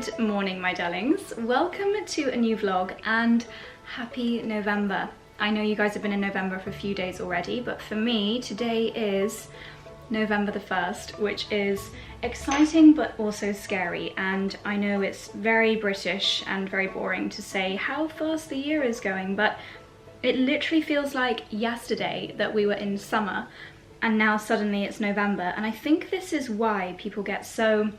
Good morning, my darlings. Welcome to a new vlog and happy November. I know you guys have been in November for a few days already, but for me, today is November the 1st, which is exciting but also scary. And I know it's very British and very boring to say how fast the year is going, but it literally feels like yesterday that we were in summer and now suddenly it's November. And I think this is why people get so,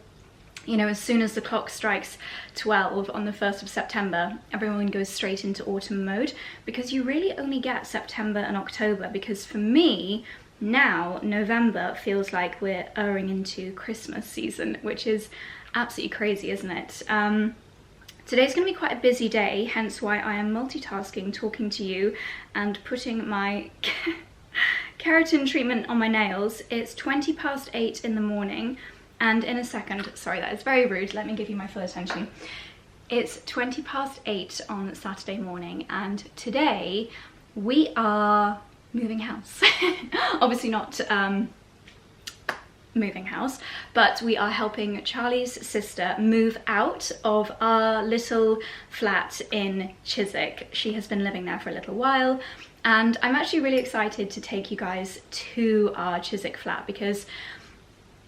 you know, as soon as the clock strikes 12 on the 1st of September, everyone goes straight into autumn mode, because you really only get September and October. Because for me, now November feels like we're erring into Christmas season, which is absolutely crazy, isn't it? Today's going to be quite a busy day, hence why I am multitasking, talking to you and putting my keratin treatment on my nails. It's 8:20 in the morning. And in a second, sorry, that is very rude, let me give you my full attention. It's 8:20 on Saturday morning, and today we are moving house. Obviously not moving house, but we are helping Charlie's sister move out of our little flat in Chiswick. She has been living there for a little while, and I'm actually really excited to take you guys to our Chiswick flat, because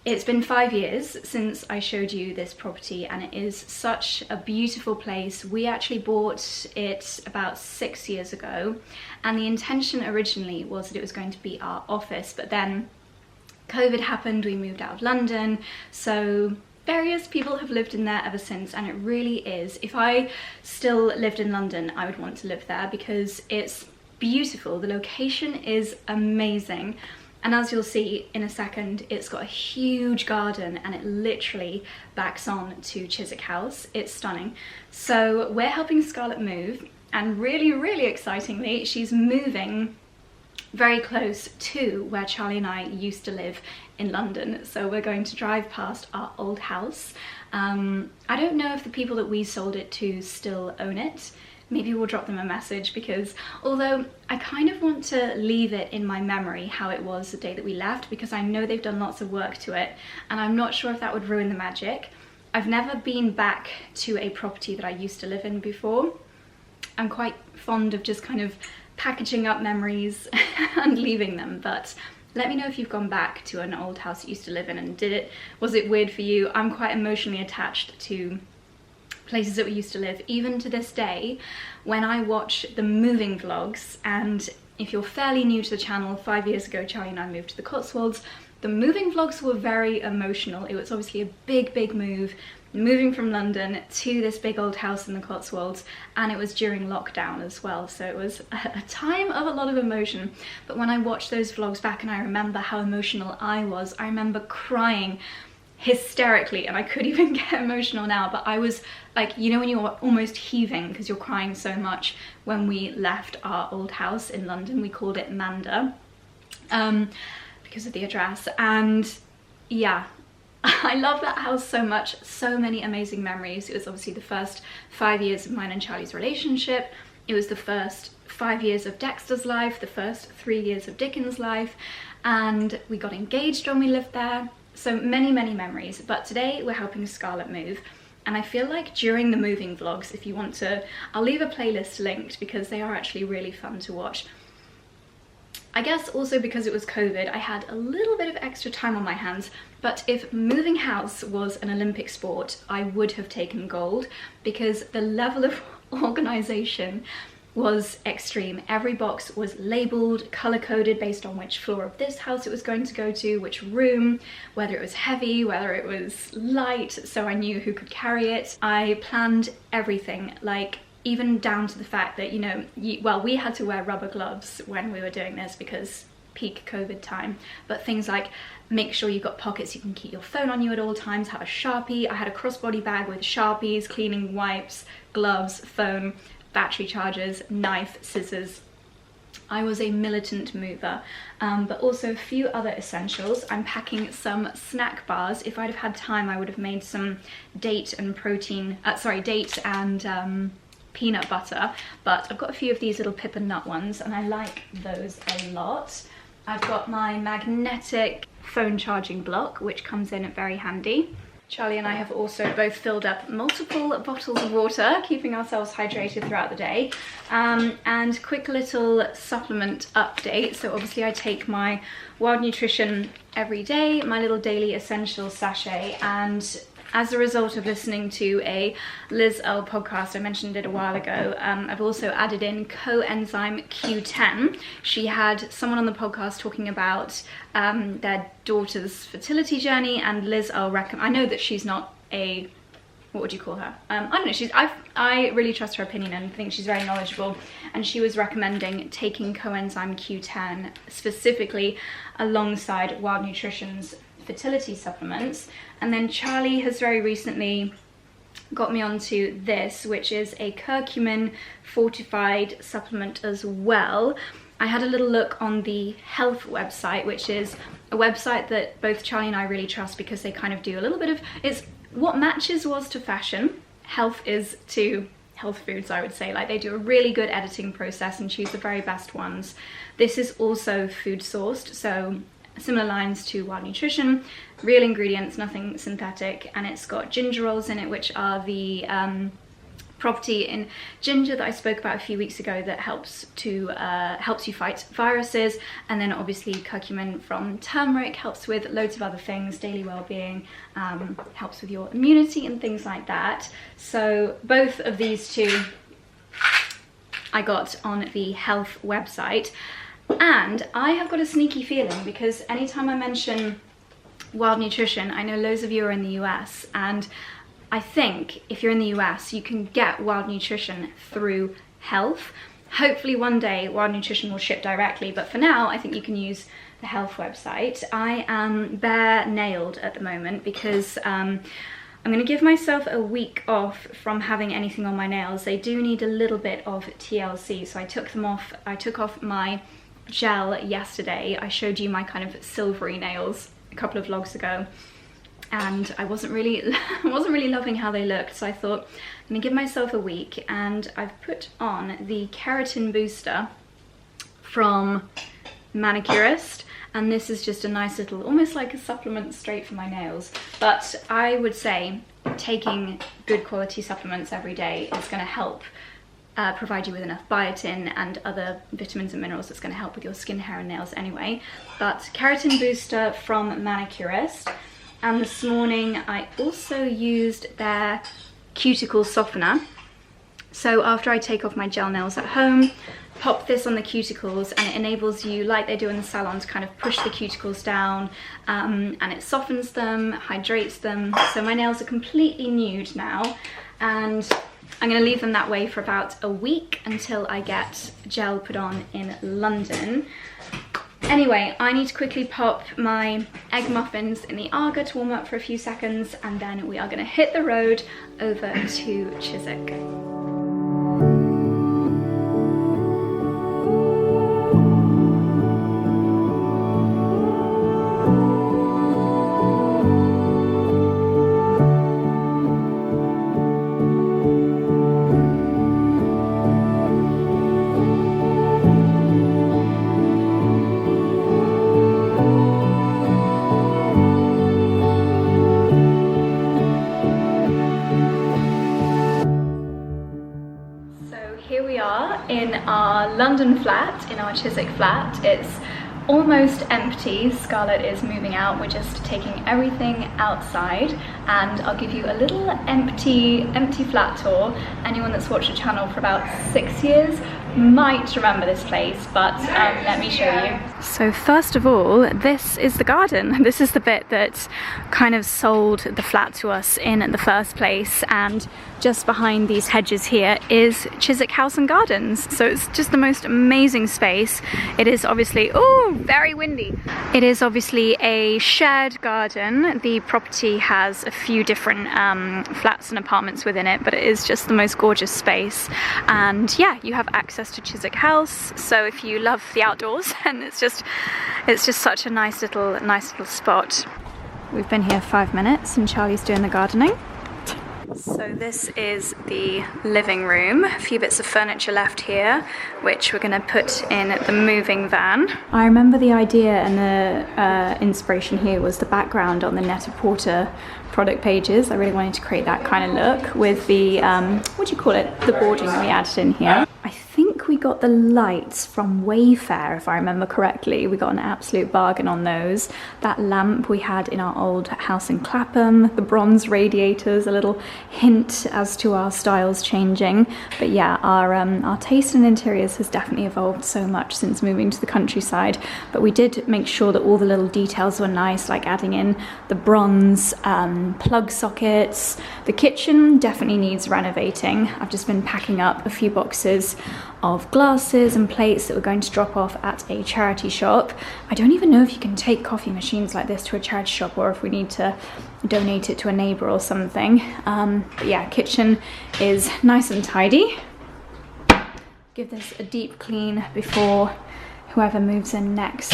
it's been 5 years since I showed you this property, and it is such a beautiful place. We actually bought it about 6 years ago, and the intention originally was that it was going to be our office, but then COVID happened, we moved out of London, so various people have lived in there ever since, and it really is. If I still lived in London, I would want to live there because it's beautiful. The location is amazing. And as you'll see in a second, it's got a huge garden and it literally backs on to Chiswick House. It's stunning. So we're helping Scarlett move, and really, really excitingly, she's moving very close to where Charlie and I used to live in London. So we're going to drive past our old house. I don't know if the people that we sold it to still own it. Maybe we'll drop them a message, because although I kind of want to leave it in my memory how it was the day that we left, because I know they've done lots of work to it, and I'm not sure if that would ruin the magic. I've never been back to a property that I used to live in before. I'm quite fond of just kind of packaging up memories and leaving them, but let me know if you've gone back to an old house you used to live in, and was it weird for you? I'm quite emotionally attached to places that we used to live, even to this day. When I watch the moving vlogs, and if you're fairly new to the channel, 5 years ago Charlie and I moved to the Cotswolds, the moving vlogs were very emotional. It was obviously a big move, moving from London to this big old house in the Cotswolds, and it was during lockdown as well, so it was a time of a lot of emotion. But when I watch those vlogs back and I remember how emotional I was, I remember crying hysterically, and I could even get emotional now, but I was like, you know when you're almost heaving because you're crying so much. When we left our old house in London, we called it Manda because of the address, and yeah, I love that house so much. So many amazing memories. It was obviously the first 5 years of mine and Charlie's relationship. It was the first 5 years of Dexter's life, the first 3 years of Dickon's life, and we got engaged when we lived there. So many memories. But today we're helping Scarlett move, and I feel like during the moving vlogs, if you want to, I'll leave a playlist linked because they are actually really fun to watch. I guess also because it was COVID, I had a little bit of extra time on my hands, but if moving house was an Olympic sport, I would have taken gold, because the level of organisation was extreme. Every box was labelled, colour-coded based on which floor of this house it was going to go to, which room, whether it was heavy, whether it was light, so I knew who could carry it. I planned everything, like even down to the fact that, you know, well, we had to wear rubber gloves when we were doing this because peak COVID time, but things like make sure you've got pockets you can keep your phone on you at all times, have a Sharpie. I had a crossbody bag with Sharpies, cleaning wipes, gloves, phone, battery chargers, knife, scissors. I was a militant mover, but also a few other essentials. I'm packing some snack bars. If I'd have had time, I would have made some date and peanut butter, but I've got a few of these little pip and nut ones, and I like those a lot. I've got my magnetic phone charging block, which comes in very handy. Charlie and I have also both filled up multiple bottles of water, keeping ourselves hydrated throughout the day. And quick little supplement update. So obviously I take my Wild Nutrition every day, my little daily essentials sachet, and as a result of listening to a 𝑭𝒊𝒏𝒅 podcast, I mentioned it a while ago, I've also added in coenzyme Q10. She had someone on the podcast talking about their daughter's fertility journey, and 𝑭𝒊𝒏𝒅 recommend. I know that she's not a, what would you call her? I don't know, I really trust her opinion and think she's very knowledgeable, and she was recommending taking coenzyme Q10 specifically alongside Wild Nutrition's fertility supplements. And then Charlie has very recently got me onto this, which is a curcumin fortified supplement as well. I had a little look on the Health website, which is a website that both Charlie and I really trust because they kind of do a little bit of, it's what matches was to fashion, health is to health foods, I would say. Like, they do a really good editing process and choose the very best ones. This is also food sourced, so similar lines to Wild Nutrition, real ingredients, nothing synthetic, and it's got gingerols in it, which are the property in ginger that I spoke about a few weeks ago that helps you fight viruses. And then obviously curcumin from turmeric helps with loads of other things, daily well-being, helps with your immunity and things like that. So both of these two I got on the Health website. And I have got a sneaky feeling, because anytime I mention Wild Nutrition, I know loads of you are in the US, and I think if you're in the US, you can get Wild Nutrition through Health. Hopefully one day Wild Nutrition will ship directly, but for now I think you can use the Health website. I am bare nailed at the moment because I'm going to give myself a week off from having anything on my nails. They do need a little bit of TLC, so I took them off. I took off my gel yesterday. I showed you my kind of silvery nails a couple of vlogs ago, and I wasn't really loving how they looked, so I thought I'm gonna give myself a week, and I've put on the keratin booster from Manicurist, and this is just a nice little, almost like a supplement straight for my nails. But I would say taking good quality supplements every day is going to help provide you with enough biotin and other vitamins and minerals that's going to help with your skin, hair and nails anyway. But keratin booster from Manicurist. And this morning I also used their cuticle softener. So after I take off my gel nails at home, pop this on the cuticles, and it enables you, like they do in the salon, to kind of push the cuticles down, and it softens them, hydrates them. So my nails are completely nude now, and I'm going to leave them that way for about a week until I get gel put on in London. Anyway, I need to quickly pop my egg muffins in the 𝑭𝒂𝒕 to warm up for a few seconds, and then we are going to hit the road over to Chiswick. In our London flat, in our Chiswick flat. It's almost empty. Scarlett is moving out. We're just taking everything outside, and I'll give you a little empty flat tour. Anyone that's watched the channel for about 6 years might remember this place, but let me show you. So first of all, this is the garden. This is the bit that kind of sold the flat to us in the first place, and just behind these hedges here is Chiswick House and Gardens. So it's just the most amazing space. It is obviously, oh, very windy. It is obviously a shared garden. The property has a few different flats and apartments within it, but it is just the most gorgeous space. And yeah, you have access to Chiswick House. So if you love the outdoors, and it's just such a nice little spot. We've been here 5 minutes and Charlie's doing the gardening. So this is the living room. A few bits of furniture left here, which we're gonna put in the moving van. I remember the idea and the inspiration here was the background on the Net-a-Porter product pages. I really wanted to create that kind of look with the, what do you call it? The boarding that we added in here. I think we got the lights from Wayfair, if I remember correctly. We got an absolute bargain on those. That lamp we had in our old house in Clapham, the bronze radiators, a little hint as to our styles changing. But yeah, our taste in interiors has definitely evolved so much since moving to the countryside. But we did make sure that all the little details were nice, like adding in the bronze plug sockets. The kitchen definitely needs renovating. I've just been packing up a few boxes of glasses and plates that we're going to drop off at a charity shop. I don't even know if you can take coffee machines like this to a charity shop or if we need to donate it to a neighbour or something. But yeah, kitchen is nice and tidy. Give this a deep clean before whoever moves in next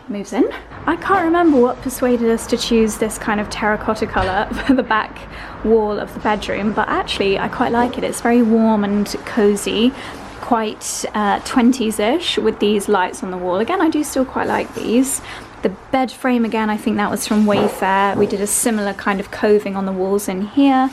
moves in. I can't remember what persuaded us to choose this kind of terracotta colour for the back wall of the bedroom, but actually I quite like it. It's very warm and cosy, quite 20s-ish with these lights on the wall. Again, I do still quite like these. The bed frame, again, I think that was from Wayfair. We did a similar kind of coving on the walls in here.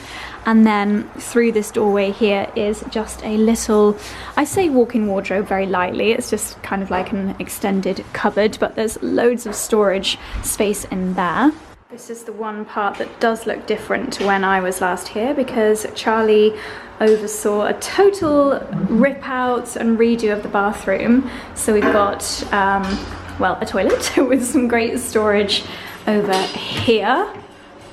And then through this doorway here is just a little, I say walk-in wardrobe very lightly, it's just kind of like an extended cupboard, but there's loads of storage space in there. This is the one part that does look different to when I was last here, because Charlie oversaw a total rip out and redo of the bathroom. So we've got, well, a toilet with some great storage over here.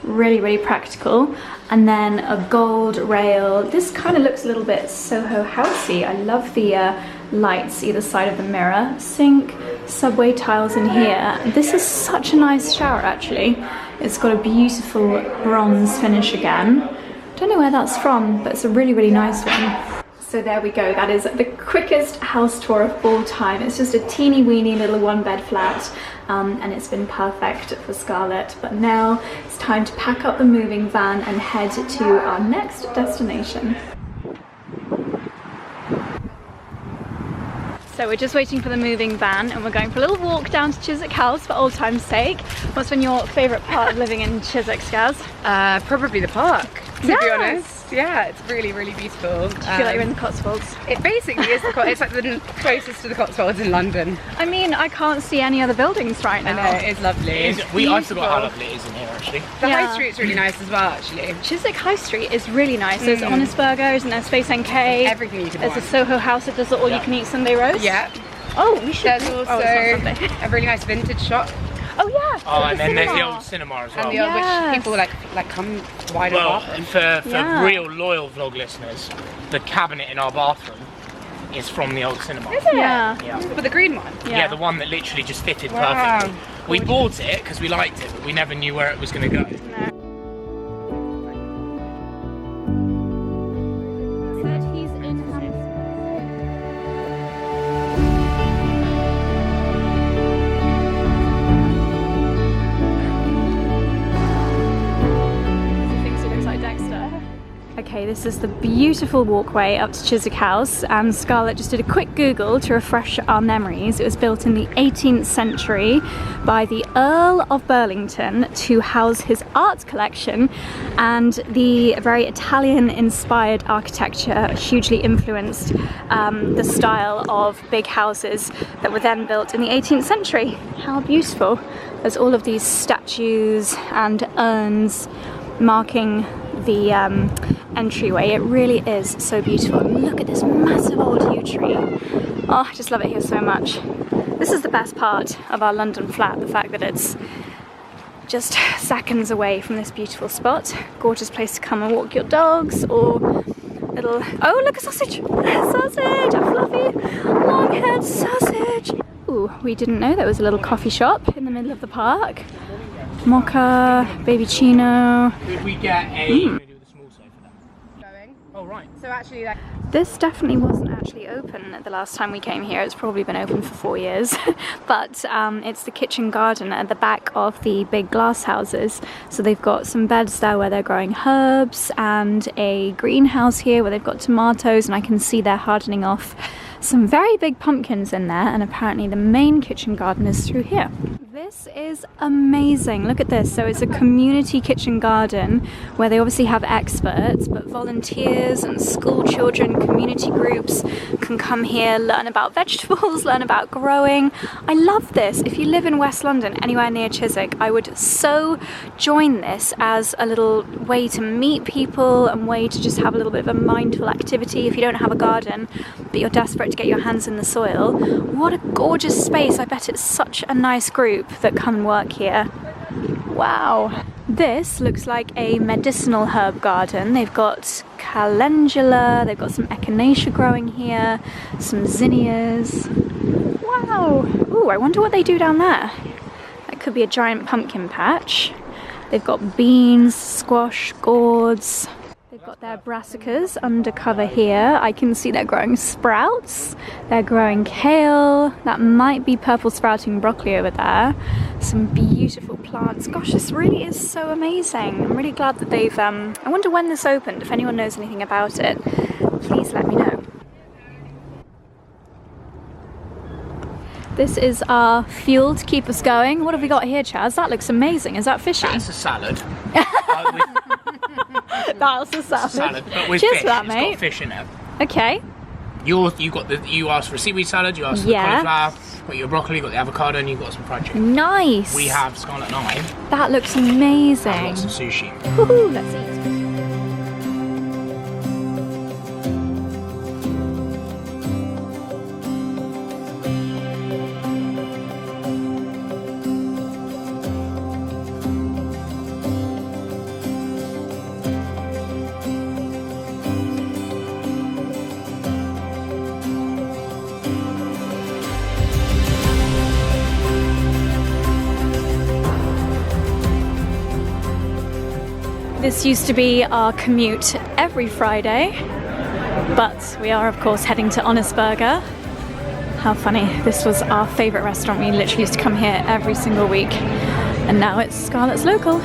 Really, really practical. And then a gold rail. This kind of looks a little bit Soho housey. I love the lights either side of the mirror. Sink, subway tiles in here. This is such a nice shower, actually. It's got a beautiful bronze finish again. Don't know where that's from, but it's a really, really nice one. So there we go, that is the quickest house tour of all time. It's just a teeny weeny little one bed flat, and it's been perfect for Scarlett. But now it's time to pack up the moving van and head to our next destination. So we're just waiting for the moving van and we're going for a little walk down to Chiswick House for old time's sake. What's been your favourite part of living in Chiswick, Skaz? Probably the park, to be honest. Yeah, it's really, really beautiful. Do you feel like you're in the Cotswolds? It basically is the it's like the closest to the Cotswolds in London. I mean, I can't see any other buildings right now. I know, it's lovely. I forgot how lovely it is in here, actually. The High Street's really nice as well, actually. Chiswick High Street is really nice. There's 𝑭𝒊𝒏𝒅, isn't there? Space NK. Everything you can There's a Soho house that does the all-you-can-eat Sunday roast. Yeah. Oh, we should. There's also a really nice vintage shop. Oh yeah. Oh, and then there's the old cinema as well. And the old, which people like come wider up. For real loyal vlog listeners, the cabinet in our bathroom is from the old cinema. Is it? Yeah. But the green one? Yeah, the one that literally just fitted perfectly. We bought it because we liked it, but we never knew where it was going to go. No. Okay, this is the beautiful walkway up to Chiswick House. Scarlett just did a quick Google to refresh our memories. It was built in the 18th century by the Earl of Burlington to house his art collection, and the very Italian-inspired architecture hugely influenced the style of big houses that were then built in the 18th century. How beautiful. There's all of these statues and urns marking the entryway. It really is so beautiful. Look at this massive old yew tree. Oh, I just love it here so much. This is the best part of our London flat, the fact that it's just seconds away from this beautiful spot. Gorgeous place to come and walk your dogs, or little, oh look, a sausage! A sausage! A fluffy long-haired sausage! Ooh, we didn't know there was a little coffee shop in the middle of the park. Mocha, baby chino. Did we get a... Oh, right. So actually, like, this definitely wasn't actually open the last time we came here. It's probably been open for 4 years. But it's the kitchen garden at the back of the big glass houses. So they've got some beds there where they're growing herbs, and a greenhouse here where they've got tomatoes, and I can see they're hardening off some very big pumpkins in there, and apparently the main kitchen garden is through here. This is amazing. Look at this. So it's a community kitchen garden where they obviously have experts, but volunteers and school children, community groups can come here, learn about vegetables, learn about growing. I love this. If you live in West London, anywhere near Chiswick, I would so join this as a little way to meet people and way to just have a little bit of a mindful activity if you don't have a garden, but you're desperate to get your hands in the soil. What a gorgeous space. I bet it's such a nice group that come and work here. Wow. This looks like a medicinal herb garden. They've got calendula, they've got some echinacea growing here, some zinnias. Wow. Ooh, I wonder what they do down there. That could be a giant pumpkin patch. They've got beans, squash, gourds. They've got their brassicas undercover here. I can see they're growing sprouts. They're growing kale. That might be purple sprouting broccoli over there. Some beautiful plants. Gosh, this really is so amazing. I'm really glad that they've... I wonder when this opened. If anyone knows anything about it, please let me know. This is our fuel to keep us going. What have we got here, Chaz? That looks amazing. Is that fishy? That's a salad. That's a salad. But with Cheers fish. for that, It's mate. got fish in it. Okay. You asked for a seaweed salad, you asked for the cauliflower, got your broccoli, got the avocado, and you got some fried chicken. Nice. We have Scarlet Knife. That looks amazing. I've got some sushi. Woohoo, let's eat. This used to be our commute every Friday, but we are of course heading to 𝑭𝒊𝒏𝒅. How funny, this was our favourite restaurant. We literally used to come here every single week, and now it's Scarlett's local.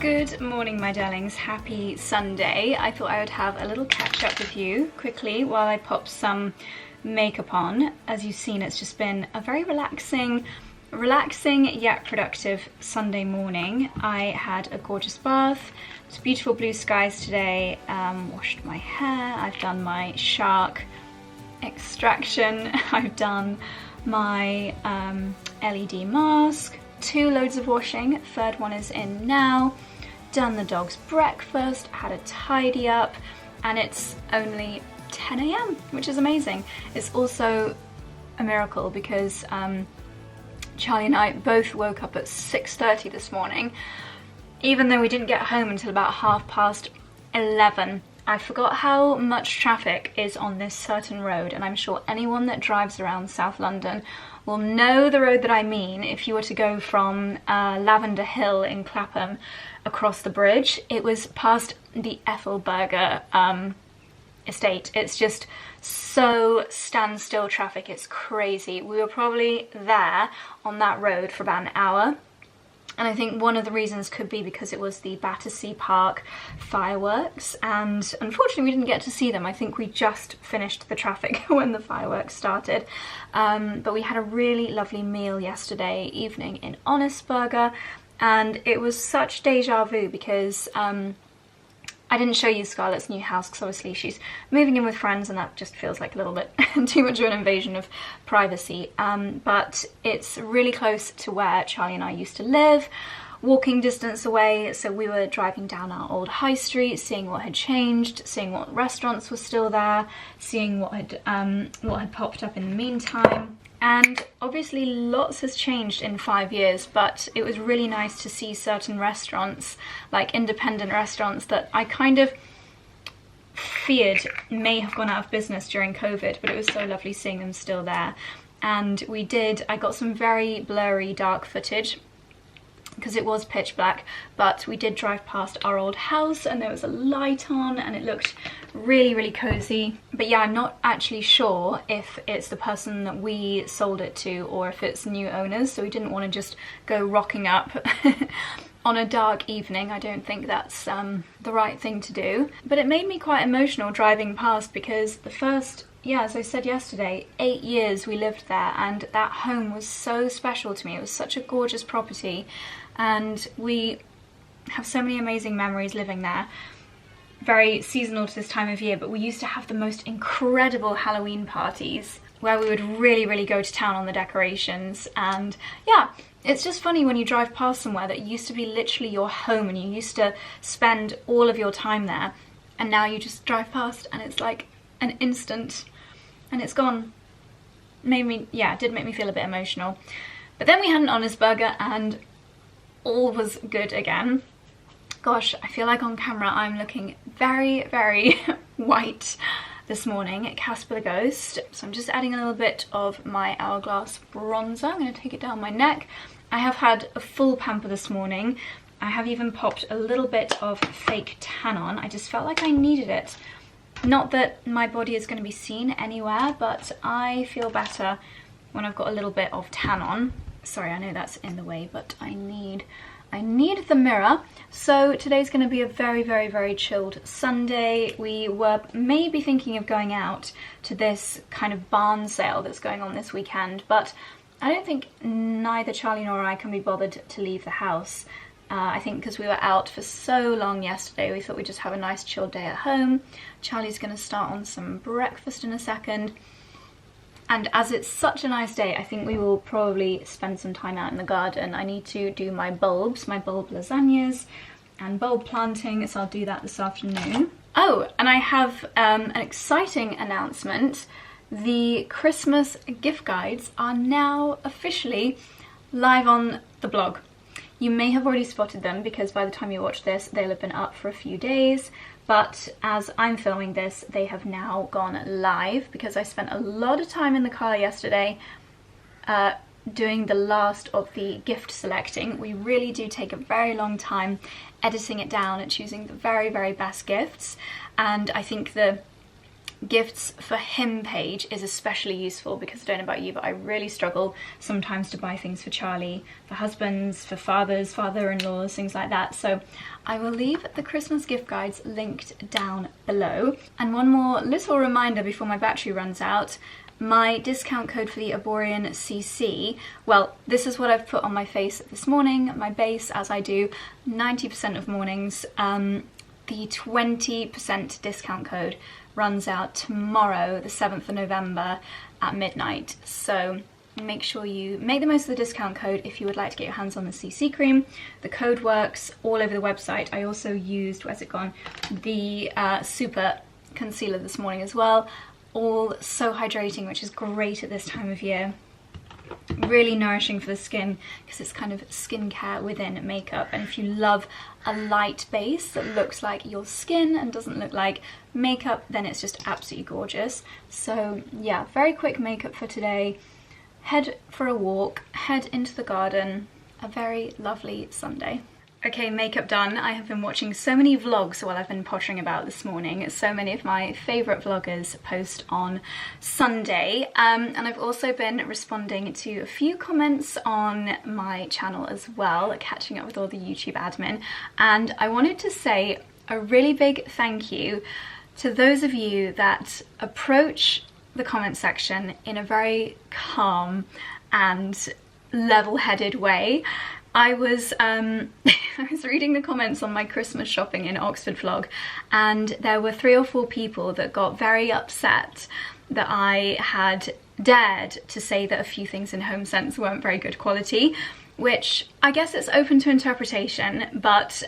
Good morning, my darlings. Happy Sunday. I thought I would have a little catch up with you quickly while I pop some makeup on. As you've seen, it's just been a very relaxing yet productive Sunday morning. I had a gorgeous bath. It's beautiful blue skies today. Washed my hair. I've done my shark extraction. I've done my LED mask. 2 loads of washing. Third one is in now. done the dog's breakfast, had a tidy up, and it's only 10 AM, which is amazing. It's also a miracle because Charlie and I both woke up at 6:30 this morning, even though we didn't get home until about 11:30. I forgot how much traffic is on this certain road, and I'm sure anyone that drives around South London will know the road that I mean. If you were to go from Lavender Hill in Clapham across the bridge, it was past the 𝑭𝒊𝒏𝒅 estate. It's just so standstill traffic, it's crazy. We were probably there on that road for about an hour. And I think one of the reasons could be because it was the Battersea Park fireworks, and unfortunately we didn't get to see them. I think we just finished the traffic when the fireworks started. But we had a really lovely meal yesterday evening in 𝑭𝒊𝒏𝒅, and it was such deja vu because I didn't show you Scarlett's new house because obviously she's moving in with friends and that just feels like a little bit too much of an invasion of privacy. But it's really close to where Charlie and I used to live, walking distance away. So we were driving down our old high street, seeing what had changed, seeing what restaurants were still there, seeing what had popped up in the meantime. And obviously lots has changed in 5 years, but it was really nice to see certain restaurants, like independent restaurants that I kind of feared may have gone out of business during COVID, but it was so lovely seeing them still there. And I got some very blurry dark footage because it was pitch black, but we did drive past our old house and there was a light on and it looked really, really cozy. But yeah, I'm not actually sure if it's the person that we sold it to or if it's new owners, so we didn't want to just go rocking up on a dark evening. I don't think that's the right thing to do. But it made me quite emotional driving past because the first, yeah, as I said yesterday, 8 years we lived there, and that home was so special to me. It was such a gorgeous property, and we have so many amazing memories living there. Very seasonal to this time of year, but we used to have the most incredible Halloween parties where we would really, really go to town on the decorations. And yeah, it's just funny when you drive past somewhere that used to be literally your home and you used to spend all of your time there, and now you just drive past and it's like an instant and it's gone. It did make me feel a bit emotional. But then we had an 𝑭𝒊𝒏𝒅 and all was good again. Gosh, I feel like on camera I'm looking very, very white this morning at Casper the Ghost. So I'm just adding a little bit of my Hourglass bronzer. I'm going to take it down my neck. I have had a full pamper this morning. I have even popped a little bit of fake tan on. I just felt like I needed it. Not that my body is going to be seen anywhere, but I feel better when I've got a little bit of tan on. Sorry, I know that's in the way, but I need the mirror. So today's going to be a very, very, very chilled Sunday. We were maybe thinking of going out to this kind of barn sale that's going on this weekend, but I don't think neither Charlie nor I can be bothered to leave the house. I think because we were out for so long yesterday, we thought we'd just have a nice chilled day at home. Charlie's going to start on some breakfast in a second. And as it's such a nice day, I think we will probably spend some time out in the garden. I need to do my bulbs, my bulb lasagnas and bulb planting, so I'll do that this afternoon. Oh, and I have an exciting announcement. The Christmas gift guides are now officially live on the blog. You may have already spotted them because by the time you watch this, they'll have been up for a few days. But as I'm filming this, they have now gone live because I spent a lot of time in the car yesterday doing the last of the gift selecting. We really do take a very long time editing it down and choosing the very, very best gifts. And I think the gifts for him page is especially useful because I don't know about you, but I really struggle sometimes to buy things for Charlie, for husbands, for fathers, father-in-laws, things like that. So I will leave the Christmas gift guides linked down below. And one more little reminder before my battery runs out, my discount code for the Aborian CC, well, this is what I've put on my face this morning, my base, as I do 90% of mornings. The 20% discount code runs out tomorrow, the 7th of November at midnight. So make sure you make the most of the discount code if you would like to get your hands on the CC cream. The code works all over the website. I also used, where's it gone, the Super concealer this morning as well. All so hydrating, which is great at this time of year. Really nourishing for the skin because it's kind of skincare within makeup, and if you love a light base that looks like your skin and doesn't look like makeup, then it's just absolutely gorgeous. So yeah, very quick makeup for today. Head for a walk, head into the garden, a very lovely Sunday. Okay, makeup done. I have been watching so many vlogs while I've been pottering about this morning. So many of my favourite vloggers post on Sunday. And I've also been responding to a few comments on my channel as well, catching up with all the YouTube admin. And I wanted to say a really big thank you to those of you that approach the comment section in a very calm and level-headed way. I was reading the comments on my Christmas shopping in Oxford vlog, and there were 3 or 4 people that got very upset that I had dared to say that a few things in HomeSense weren't very good quality, which I guess it's open to interpretation, but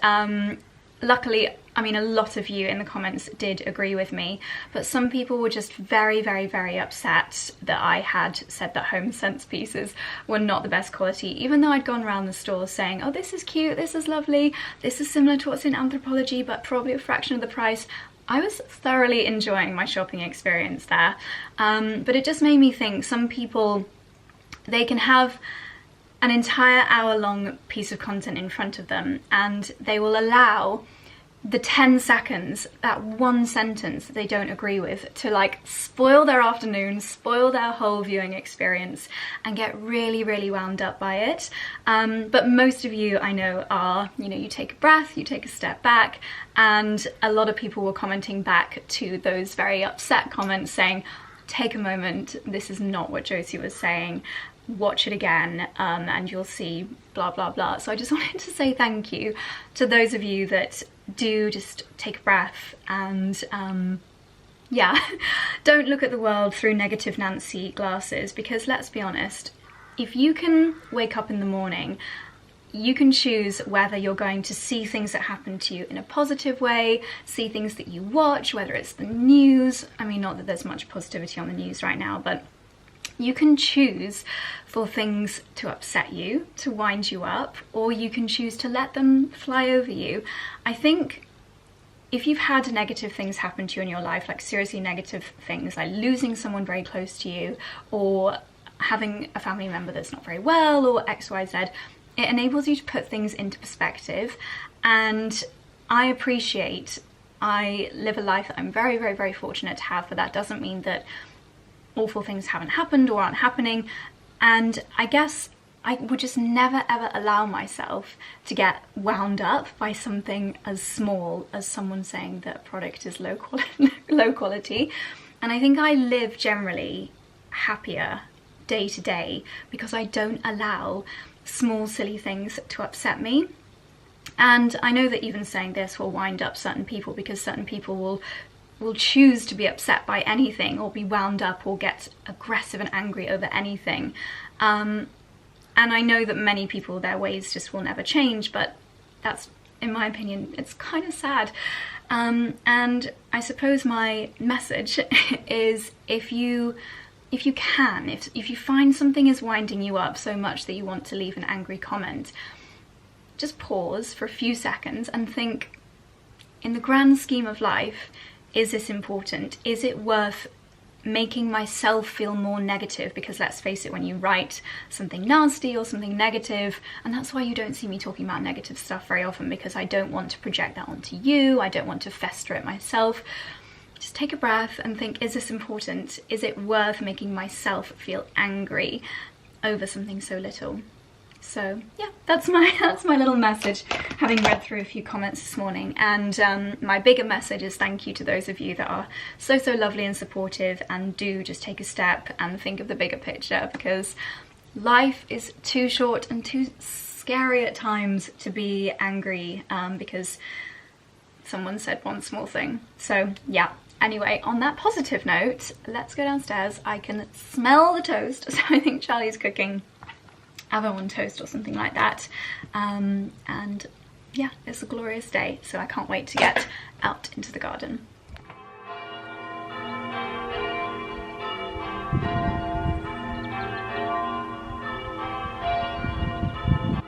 luckily, I mean, a lot of you in the comments did agree with me, but some people were just very, very, very upset that I had said that HomeSense pieces were not the best quality, even though I'd gone around the store saying, oh, this is cute, this is lovely, this is similar to what's in Anthropology, but probably a fraction of the price. I was thoroughly enjoying my shopping experience there, but it just made me think some people, they can have an entire hour-long piece of content in front of them, and they will allow the 10 seconds, that one sentence that they don't agree with, to like spoil their afternoon, spoil their whole viewing experience, and get really, really wound up by it. But most of you, I know, are, you know, you take a breath, you take a step back, and a lot of people were commenting back to those very upset comments saying, take a moment, this is not what Josie was saying, watch it again, and you'll see blah blah blah. So I just wanted to say thank you to those of you that do just take a breath and yeah, don't look at the world through negative Nancy glasses, because let's be honest, if you can wake up in the morning, you can choose whether you're going to see things that happen to you in a positive way, see things that you watch, whether it's the news. I mean, not that there's much positivity on the news right now, but you can choose for things to upset you, to wind you up, or you can choose to let them fly over you. I think if you've had negative things happen to you in your life, like seriously negative things, like losing someone very close to you, or having a family member that's not very well, or XYZ, it enables you to put things into perspective. And I live a life that I'm very, very, very fortunate to have, but that doesn't mean that awful things haven't happened or aren't happening. And I guess I would just never ever allow myself to get wound up by something as small as someone saying that a product is low quality. And I think I live generally happier day to day because I don't allow small silly things to upset me. And I know that even saying this will wind up certain people, because certain people will choose to be upset by anything, or be wound up, or get aggressive and angry over anything. And I know that many people, their ways just will never change, but that's, in my opinion, it's kind of sad. And I suppose my message is, if you find something is winding you up so much that you want to leave an angry comment, just pause for a few seconds and think, in the grand scheme of life, is this important? Is it worth making myself feel more negative? Because let's face it, when you write something nasty or something negative, and that's why you don't see me talking about negative stuff very often, because I don't want to project that onto you, I don't want to fester it myself. Just take a breath and think, is this important? Is it worth making myself feel angry over something so little? So yeah, that's my little message, having read through a few comments this morning. And my bigger message is thank you to those of you that are so lovely and supportive, and do just take a step and think of the bigger picture, because life is too short and too scary at times to be angry because someone said one small thing. So yeah, Anyway, on that positive note, let's go downstairs. I can smell the toast, so I think Charlie's cooking avocado toast or something like that. And yeah, it's a glorious day, so I can't wait to get out into the garden.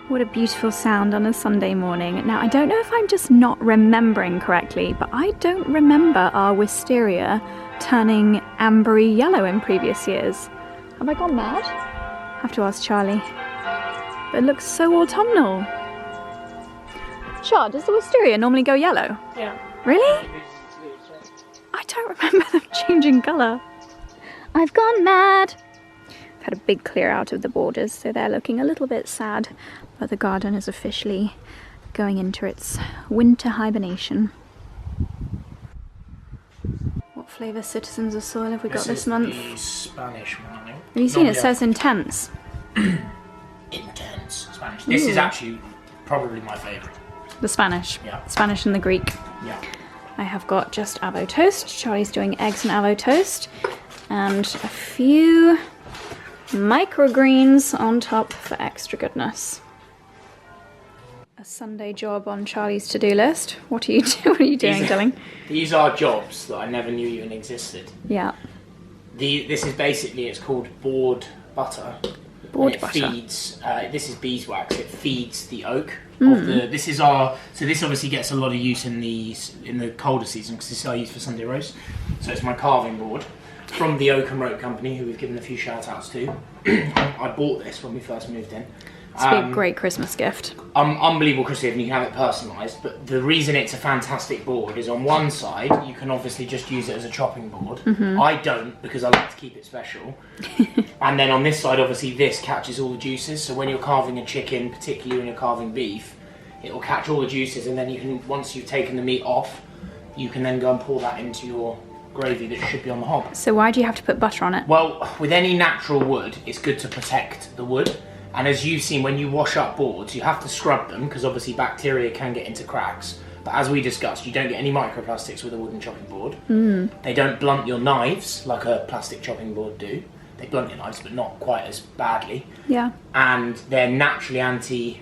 What a beautiful sound on a Sunday morning. Now, I don't know if I'm just not remembering correctly, but I don't remember our wisteria turning ambery yellow in previous years. Have I gone mad? I have to ask Charlie. But it looks so autumnal. Char, does the wisteria normally go yellow? Yeah. Really? I don't remember them changing colour. I've gone mad. I've had a big clear out of the borders, so they're looking a little bit sad. But the garden is officially going into its winter hibernation. What flavour Citizens of Soil have we got this month? The Spanish one, I think. Have you seen it says intense? Intense Spanish. This is actually probably my favourite. The Spanish. Yeah. Spanish and the Greek. Yeah. I have got just avo toast. Charlie's doing eggs and avo toast. And a few microgreens on top for extra goodness. A Sunday job on Charlie's to-do list. What are you doing, darling? These are jobs that I never knew even existed. Yeah. This is basically, it's called board butter. Board it butter. Feeds. This is beeswax. It feeds the oak. Of the. This is our. So this obviously gets a lot of use in the colder season because this is I use for Sunday roast. So it's my carving board from the Oak and Rope Company, who we've given a few shout outs to. I bought this when we first moved in. It's a great Christmas gift. Unbelievable Christmas gift, and you can have it personalised. But the reason it's a fantastic board is on one side you can obviously just use it as a chopping board. I don't, because I like to keep it special. And then on this side, obviously, this catches all the juices. So when you're carving a chicken, particularly when you're carving beef, it will catch all the juices, and then you can, once you've taken the meat off, you can then go and pour that into your gravy that should be on the hob. So why do you have to put butter on it? Well, with any natural wood, it's good to protect the wood. And as you've seen, when you wash up boards, you have to scrub them because obviously bacteria can get into cracks. But as we discussed, you don't get any microplastics with a wooden chopping board. They don't blunt your knives like a plastic chopping board do. They blunt your knives, but not quite as badly. Yeah. And they're naturally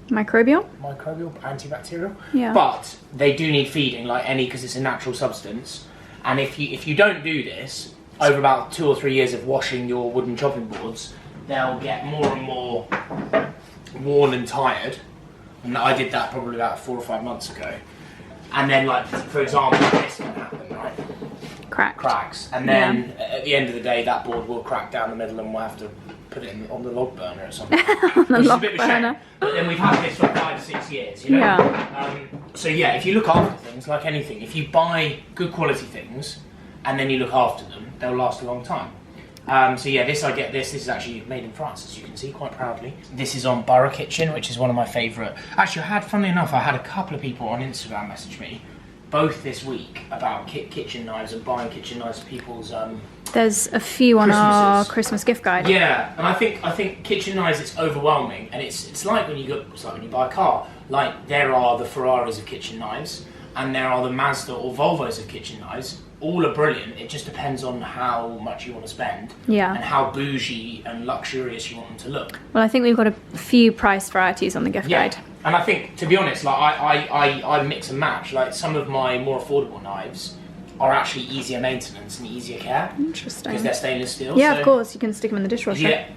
Microbial? antibacterial. Yeah. But they do need feeding, like any, because it's a natural substance. And if you don't do this, over about 2 or 3 years of washing your wooden chopping boards, they'll get more and more worn and tired. And I did that probably about 4 or 5 months ago. And then, like, for example, this can happen, right? Cracks. And then at the end of the day, that board will crack down the middle and we'll have to put it on the log burner at some point. Which is a bit of a shame. But then we've had this for 5 or 6 years, you know? Yeah. So yeah, if you look after things, like anything, if you buy good quality things and then you look after them, they'll last a long time. So yeah, this is actually made in France, as you can see, quite proudly. This is on Borough Kitchen, which is one of my favourite. Actually, funnily enough, I had a couple of people on Instagram message me, both this week, about kitchen knives and buying kitchen knives for people's There's a few on our Christmas gift guide. Yeah, and I think kitchen knives, it's overwhelming, and it's like when you buy a car. Like, there are the Ferraris of kitchen knives, and there are the Mazda or Volvos of kitchen knives. All are brilliant. It just depends on how much you want to spend, and how bougie and luxurious you want them to look. Well, I think we've got a few price varieties on the gift guide. And I think, to be honest, like I mix and match. Like, some of my more affordable knives are actually easier maintenance and easier care. Interesting. Because they're stainless steel. Yeah, so of course, you can stick them in the dishwasher. Yeah.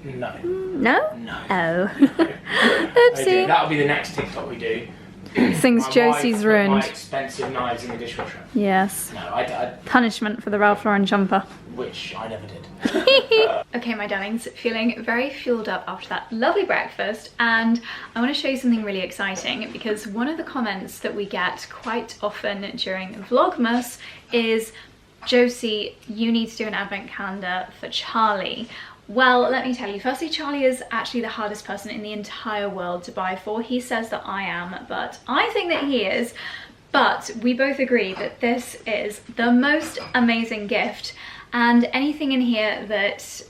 No. No? No. Oh. Oopsie. That'll be the next TikTok we do. Things Josie's ruined. My expensive knives in the dishwasher. Yes. No, I punishment for the Ralph Lauren jumper. Which I never did. Okay, my darlings, feeling very fueled up after that lovely breakfast, and I want to show you something really exciting, because one of the comments that we get quite often during Vlogmas is, Josie, you need to do an advent calendar for Charlie. Well, let me tell you, firstly, Charlie is actually the hardest person in the entire world to buy for. He says that I am, but I think that he is. But we both agree that this is the most amazing gift, and anything in here that,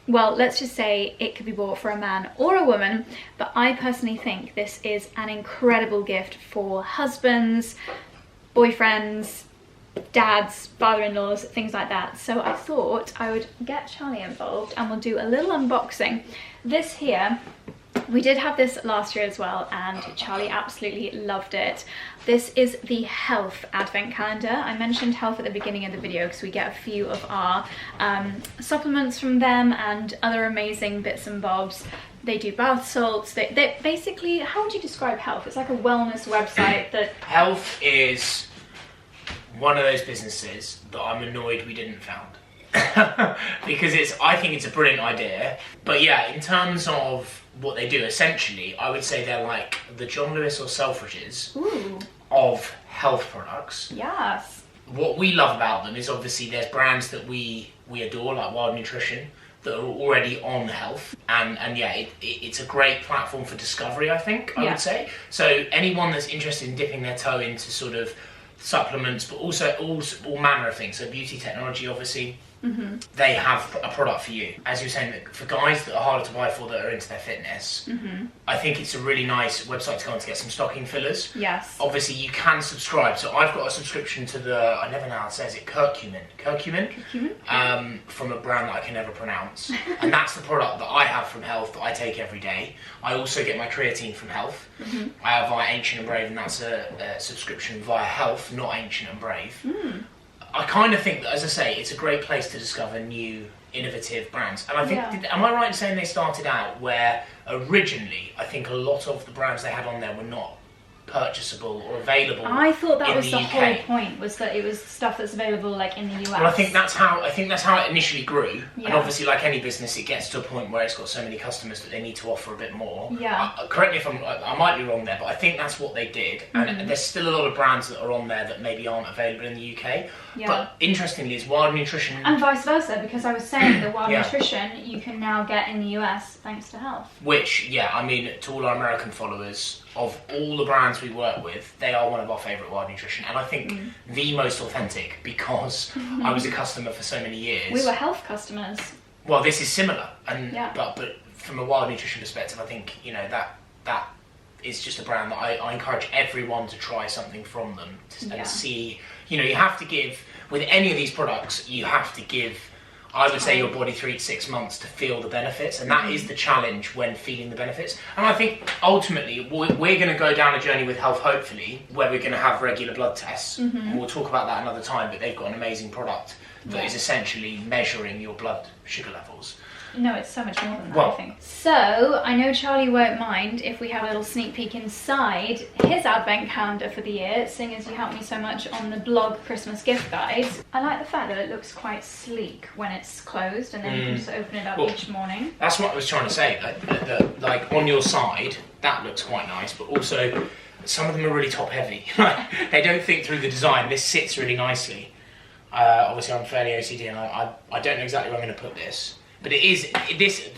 well, let's just say it could be bought for a man or a woman, but I personally think this is an incredible gift for husbands, boyfriends, dads, father-in-laws, things like that. So I thought I would get Charlie involved and we'll do a little unboxing. This here, we did have this last year as well, and Charlie absolutely loved it. This is the Health Advent Calendar. I mentioned Health at the beginning of the video because we get a few of our supplements from them and other amazing bits and bobs. They do bath salts. They basically, how would you describe Health? It's like a wellness website that... Health is one of those businesses that I'm annoyed we didn't found. Because I think it's a brilliant idea. But yeah, in terms of what they do, essentially, I would say they're like the John Lewis or Selfridges of health products. Yes. What we love about them is obviously there's brands that we adore, like Wild Nutrition, that are already on health, and yeah, it's a great platform for discovery, I think, I would say. So anyone that's interested in dipping their toe into sort of supplements, but also all manner of things, so beauty technology, obviously, they have a product for you. As you were saying, for guys that are harder to buy for, that are into their fitness, I think it's a really nice website to go on to get some stocking fillers. Yes. Obviously, you can subscribe. So I've got a subscription to the, I never know how it says it, curcumin, from a brand that I can never pronounce. And that's the product that I have from Health that I take every day. I also get my creatine from Health via Ancient and Brave, and that's a subscription via Health, not Ancient and Brave. I kind of think that, as I say, it's a great place to discover new, innovative brands. And I think, am I right in saying they started out where originally, I think a lot of the brands they had on there were not purchasable or available. I thought that was the UK. whole point, was that it was stuff that's available like in the US. Well, I think that's how it initially grew. And obviously, like any business, it gets to a point where it's got so many customers that they need to offer a bit more. Correct me if I might be wrong there, but I think that's what they did. And there's still a lot of brands that are on there that maybe aren't available in the UK. But interestingly, is Wild Nutrition, and vice versa, because I was saying that Wild Nutrition you can now get in the US thanks to Health. Which, I mean, to all our American followers, of all the brands we work with, they are one of our favourite Wild Nutrition, and I think the most authentic, because I was a customer for so many years. We were Health customers. Well, this is similar, and but from a Wild Nutrition perspective, I think that is just a brand that I encourage everyone to try something from them and see. You have to give, with any of these products, you have to give, I would say, your body 3 to 6 months to feel the benefits, and that is the challenge when feeling the benefits. And I think ultimately we're going to go down a journey with Health, hopefully, where we're going to have regular blood tests, and we'll talk about that another time, but they've got an amazing product that is essentially measuring your blood sugar levels. No, it's so much more than that, I think. So, I know Charlie won't mind if we have a little sneak peek inside his advent calendar for the year, seeing as you helped me so much on the blog Christmas gift guide. I like the fact that it looks quite sleek when it's closed, and then you can just open it up each morning. That's what I was trying to say, like on your side, that looks quite nice, but also some of them are really top heavy. They don't think through the design. This sits really nicely. Obviously I'm fairly OCD, and I don't know exactly where I'm going to put this. But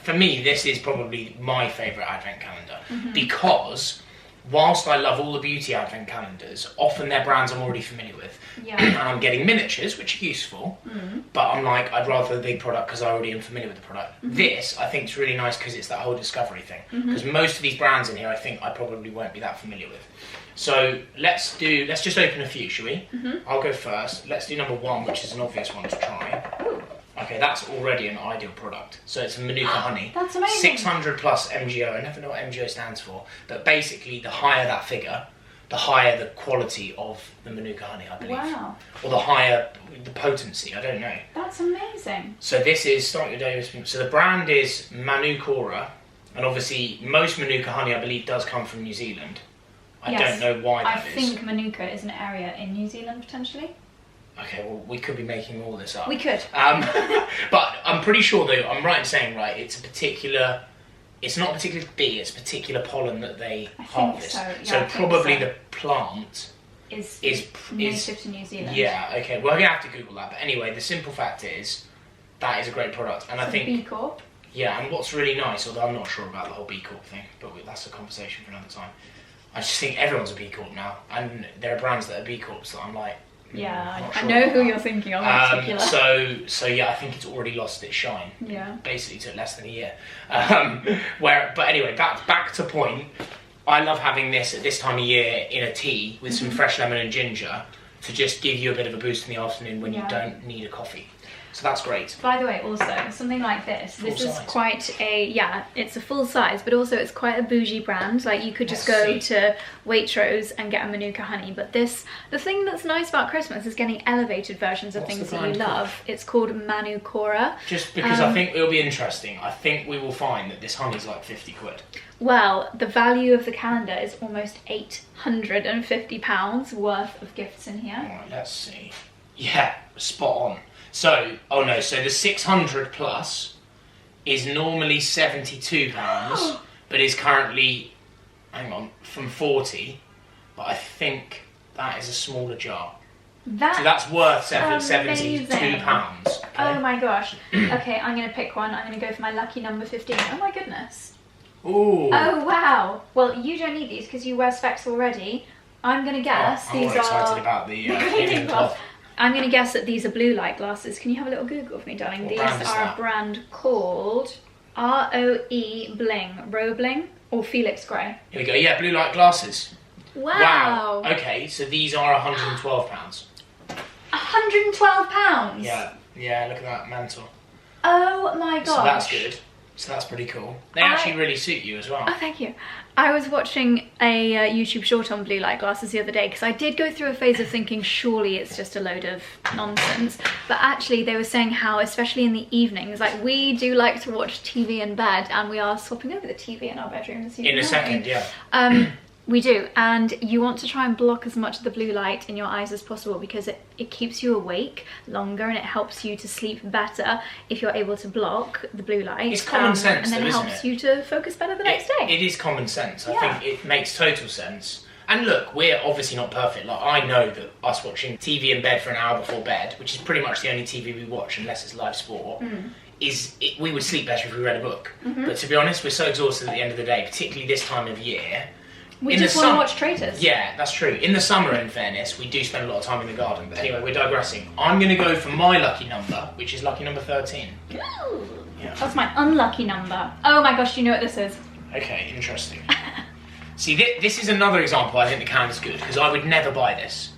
for me, this is probably my favourite advent calendar, because whilst I love all the beauty advent calendars, often they're brands I'm already familiar with. And I'm getting miniatures, which are useful, but I'm like, I'd rather the big product because I already am familiar with the product. This, I think, is really nice because it's that whole discovery thing. Because most of these brands in here, I think I probably won't be that familiar with. So let's just open a few, shall we? I'll go first. Let's do number 1, which is an obvious one to try. Okay, that's already an ideal product. So it's a Manuka honey. That's amazing. 600 plus MGO. I never know what MGO stands for. But basically, the higher that figure, the higher the quality of the Manuka honey, I believe. Wow. Or the higher the potency, I don't know. That's amazing. So this is, start your day with, so the brand is Manuka, and obviously most Manuka honey, I believe, does come from New Zealand. I don't know why that is. I think Manuka is an area in New Zealand, potentially. Okay, well, we could be making all this up. We could. But I'm pretty sure, though, I'm right in saying, it's not a particular bee, it's a particular pollen that they harvest. So probably the plant is native to New Zealand. Yeah, okay, well, I'm going to have to Google that. But anyway, the simple fact is, that is a great product. And I think... B Corp. Yeah, and what's really nice, although I'm not sure about the whole B Corp thing, but that's a conversation for another time. I just think everyone's a B Corp now, and there are brands that are B Corps that I'm like... Yeah, I know who you're thinking of in particular. So yeah, I think it's already lost its shine. Yeah. Basically took less than a year. But anyway, back to point. I love having this at this time of year in a tea with some fresh lemon and ginger. to just give you a bit of a boost in the afternoon when you don't need a coffee. So that's great. By the way, also, something like this. Full This is size. quite a, it's a full size, but also it's quite a bougie brand. Like, you could just go to Waitrose and get a Manuka honey. But this, the thing that's nice about Christmas is getting elevated versions of things that you love. It's called 𝑭𝒂𝒕. Just because I think it'll be interesting. I think we will find that this honey's like 50 quid. Well, the value of the calendar is almost £850 worth of gifts in here. Alright, let's see. Yeah, spot on. So, oh no, so the 600 plus is normally £72, but is currently, hang on, from 40, but I think that is a smaller jar. So that's worth £72. Okay. Oh my gosh. Okay, I'm going to pick one. I'm going to go for my lucky number 15. Oh my goodness. Ooh. Oh wow. Well, you don't need these because you wear specs already. I'm going to guess I'm more excited about the cleaning cloth. I'm going to guess that these are blue light glasses. Can you have a little Google for me, darling? What These brand is are that? a brand called 𝑟𝒂𝒂𝒏𝒅 or Felix Grey. Here we go. Yeah, blue light glasses. Wow. Okay, so these are £112. £112? Yeah, look at that, mental. Oh my gosh. So that's good. So that's pretty cool. They actually really suit you as well. Oh, thank you. I was watching a YouTube short on blue light glasses the other day because I did go through a phase of thinking surely it's just a load of nonsense. But actually they were saying how, especially in the evenings, like we do like to watch TV in bed, and we are swapping over the TV in our bedroom this evening. In a second, yeah. We do, and you want to try and block as much of the blue light in your eyes as possible because it keeps you awake longer and it helps you to sleep better if you're able to block the blue light. It's common sense, and then though, it helps you to focus better the next day. It is common sense. I think it makes total sense. And look, we're obviously not perfect. Like, I know that us watching TV in bed for an hour before bed, which is pretty much the only TV we watch unless it's live sport, we would sleep better if we read a book. But to be honest, we're so exhausted at the end of the day, particularly this time of year. We just want to watch traitors. Yeah, that's true. In the summer, in fairness, we do spend a lot of time in the garden. But anyway, we're digressing. I'm going to go for my lucky number, which is lucky number 13. Ooh, Yeah. that's my unlucky number. Oh my gosh, do you know what this is? Okay, interesting. See, this is another example I think the calendar's good, because I would never buy this.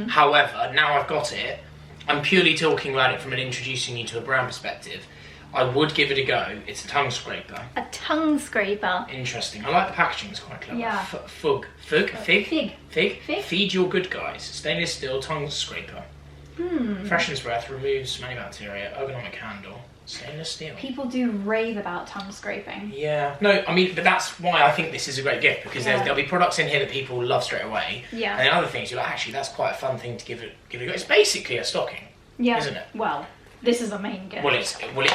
However, now I've got it, I'm purely talking about it from an introducing you to a brand perspective. I would give it a go. It's a tongue scraper. A tongue scraper. Interesting. I like the packaging, it's quite clever. Yeah. Fig. Feed your good guys. Stainless steel tongue scraper. Freshens breath, removes many bacteria, ergonomic handle. Stainless steel. People do rave about tongue scraping. Yeah. No, I mean, but that's why I think this is a great gift, because there'll be products in here that people love straight away. Yeah. And then other things, you're like, actually, that's quite a fun thing to give it a go. It's basically a stocking. Yeah. Isn't it? Well, this is a main gift.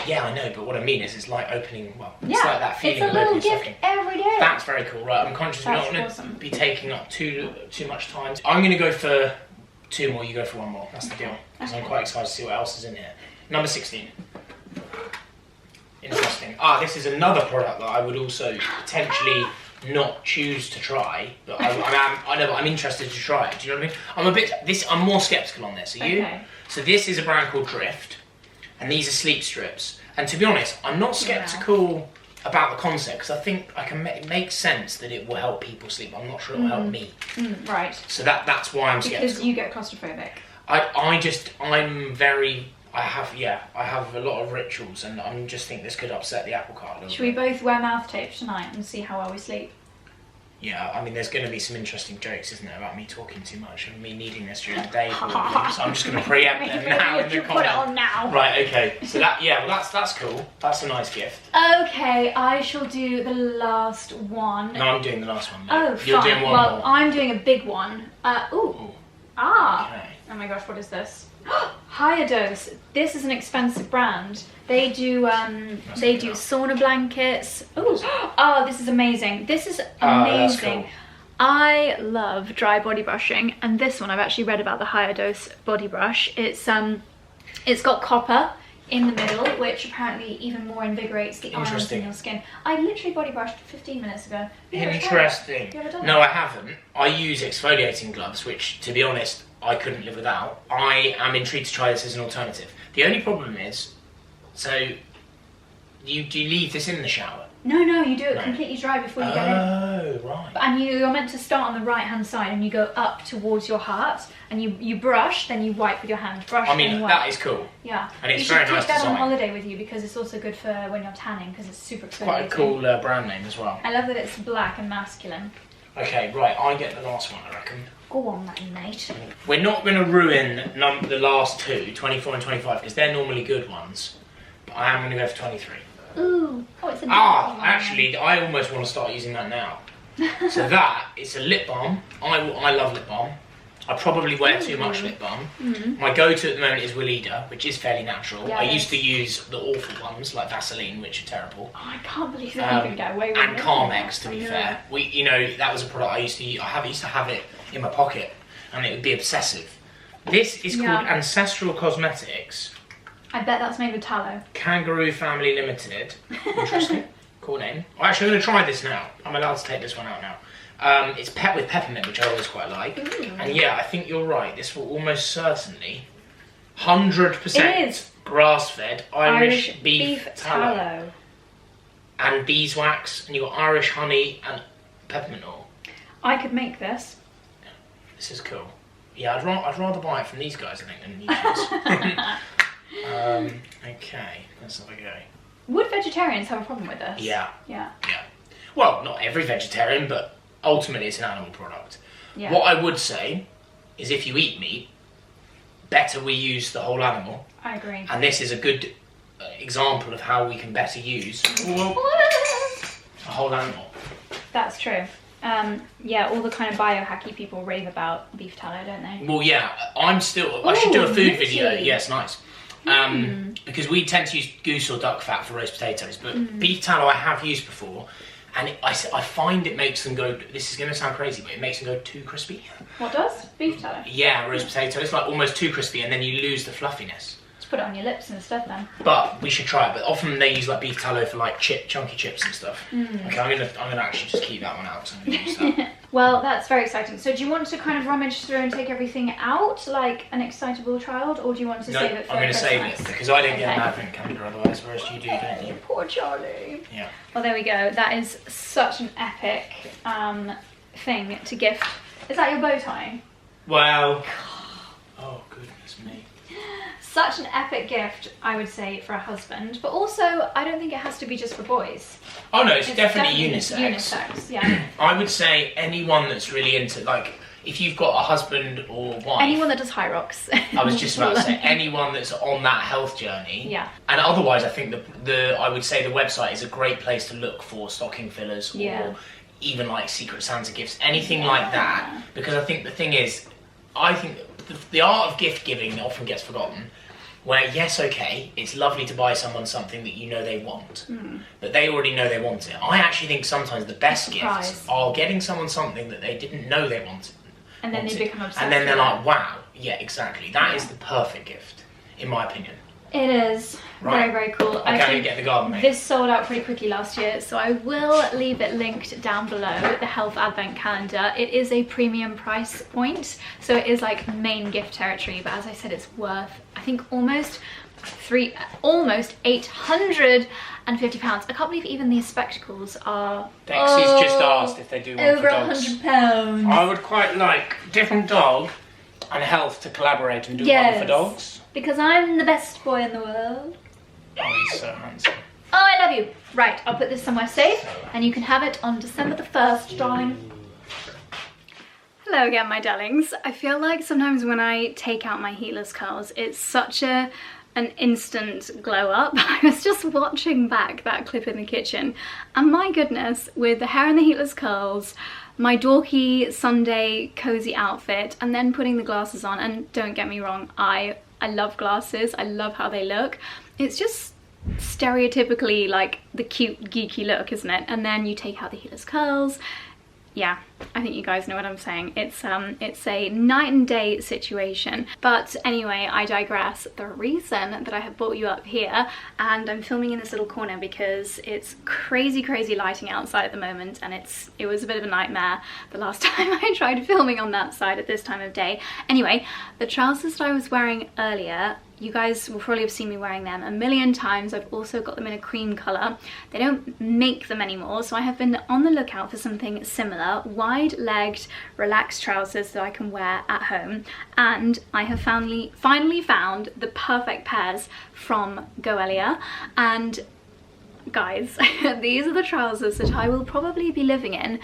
Yeah, I know, but what I mean is, it's like opening. It's like that feeling it's of a little opening gift stocking. every day. That's very cool, right? I'm conscious we're not going to be taking up too much time. I'm going to go for 2 more. You go for 1 more. That's the deal. Because I'm quite excited to see what else is in here. Number 16. Interesting. This is another product that I would also potentially not choose to try, but I know, but I'm interested to try it. Do you know what I mean? I'm more skeptical on this. Are you? Okay. So this is a brand called Drift, and these are sleep strips. And to be honest, I'm not skeptical about the concept, because I think it makes sense that it will help people sleep. I'm not sure it will help me. Right. So that's why I'm skeptical. Because you get claustrophobic. I have a lot of rituals, and I just think this could upset the apple cart a little Should we both wear mouth tape tonight and see how well we sleep? Yeah, I mean, there's going to be some interesting jokes, isn't there, about me talking too much and me needing this during the day, probably, so I'm just going to preempt them now in the You put it on now. Right, okay. So that's cool. That's a nice gift. Okay, I shall do the last one. No, I'm doing the last one. Oh, You're fine. doing one Well, more. I'm doing a big one. Okay. Oh my gosh, what is this? Higher Dose. This is an expensive brand. They do sauna blankets. Oh, this is amazing. This is amazing. That's cool. I love dry body brushing, and this one I've actually read about the Higher Dose body brush. It's got copper in the middle, which apparently even more invigorates the ions in your skin. I literally body brushed 15 minutes ago. Interesting. Have you ever done No, it? I haven't. I use exfoliating gloves, which, to be honest, I couldn't live without. I am intrigued to try this as an alternative. The only problem is, so do you leave this in the shower? No, you do it completely dry before you go in. Oh, right. And you're meant to start on the right-hand side and you go up towards your heart and you brush, then you wipe with your hand. Brush, I mean, then wipe. that is cool. Yeah. And it's you very should nice take that design. on holiday with you because it's also good for when you're tanning because it's super exfoliating. Quite a cool brand name as well. I love that it's black and masculine. Okay, right, I get the last one, I reckon. Go on, then, mate. We're not going to ruin the last two, 24 and 25, because they're normally good ones. But I am going to go for 23. Ooh. Oh, it's a Actually, I almost want to start using that now. So it's a lip balm. I love lip balm. I probably wear too much lip balm. My go-to at the moment is 𝑭𝒂𝒂𝒕, which is fairly natural. Yeah, I used to use the awful ones, like Vaseline, which are terrible. Oh, I can't believe that you can get away with it. And Carmex, to be fair. That was a product I used to use. I used to have it in my pocket, and it would be obsessive. This is called Ancestral Cosmetics. I bet that's made with tallow. Kangaroo Family Limited. Interesting. Cool name. Actually, I'm going to try this now. I'm allowed to take this one out now. It's with peppermint, which I always quite like. Ooh. And yeah, I think you're right. This will almost certainly 100% grass-fed Irish beef tallow. And beeswax, and you've got Irish honey and peppermint oil. I could make this. This is cool. Yeah, I'd rather buy it from these guys, I think, than you. Okay, let's have a go. Would vegetarians have a problem with this? Yeah. Yeah. Well, not every vegetarian, but ultimately it's an animal product. Yeah. What I would say is if you eat meat, better we use the whole animal. I agree. And this is a good example of how we can better use a whole animal. That's true. Yeah, all the kind of biohacky people rave about beef tallow, don't they? Well, yeah, I should do a food video. Yes, nice. Because we tend to use goose or duck fat for roast potatoes, but beef tallow I have used before, and I find it makes them go, this is going to sound crazy, but it makes them go too crispy. What does? Beef tallow? Yeah, roast potato, it's like almost too crispy, and then you lose the fluffiness. Just put it on your lips instead then. But we should try it, but often they use like beef tallow for like chunky chips and stuff. Okay, I'm gonna actually just keep that one out, so I'm gonna use that. Well, that's very exciting. So do you want to kind of rummage through and take everything out like an excitable child, or do you want to save it for I'm going to save it because I don't get an advent calendar otherwise, whereas you do, don't you? Poor Charlie. Yeah. Well, there we go. That is such an epic thing to gift. Is that your bow tie? Well, oh goodness me. Such an epic gift, I would say, for a husband, but also I don't think it has to be just for boys. Oh no, it's definitely unisex. Unisex, yeah. I would say anyone that's really into, like, if you've got a husband or wife. Anyone that does high rocks. I was just about to say, anyone that's on that health journey. Yeah. And otherwise, I think I would say the website is a great place to look for stocking fillers or even like Secret Santa gifts, anything like that. Because I think the thing is, I think the art of gift giving often gets forgotten. Where, yes, okay, it's lovely to buy someone something that you know they want, but they already know they want it. I actually think sometimes the best gifts are getting someone something that they didn't know they wanted. And then they become obsessed. And then they're like, wow, yeah, exactly. That is the perfect gift, in my opinion. It is. Very, very cool. I can't get the garden mate. This sold out pretty quickly last year, so I will leave it linked down below, the Health Advent Calendar. It is a premium price point, so it is like main gift territory, but as I said, it's worth, I think, almost £850. I can't believe even these spectacles are Dexy's just asked if they do one over for dogs. £100. I would quite like different dog and Health to collaborate and do one for dogs. Because I'm the best boy in the world. Oh, he's so handsome. Oh, I love you. Right, I'll put this somewhere safe and you can have it on December the 1st, darling. Hello again, my darlings. I feel like sometimes when I take out my heatless curls, it's such an instant glow up. I was just watching back that clip in the kitchen and my goodness, with the hair and the heatless curls, my dorky Sunday cozy outfit, and then putting the glasses on, and don't get me wrong, I love glasses, I love how they look. It's just stereotypically like the cute geeky look, isn't it? And then you take out the heatless curls. Yeah, I think you guys know what I'm saying. It's a night and day situation. But anyway, I digress. The reason that I have brought you up here, and I'm filming in this little corner because it's crazy lighting outside at the moment, and it was a bit of a nightmare the last time I tried filming on that side at this time of day. Anyway, the trousers that I was wearing earlier, You guys will probably have seen me wearing them a million times. I've also got them in a cream colour. They don't make them anymore, so I have been on the lookout for something similar, wide-legged, relaxed trousers that I can wear at home, and I have finally found the perfect pairs from Goelia. And guys, these are the trousers that I will probably be living in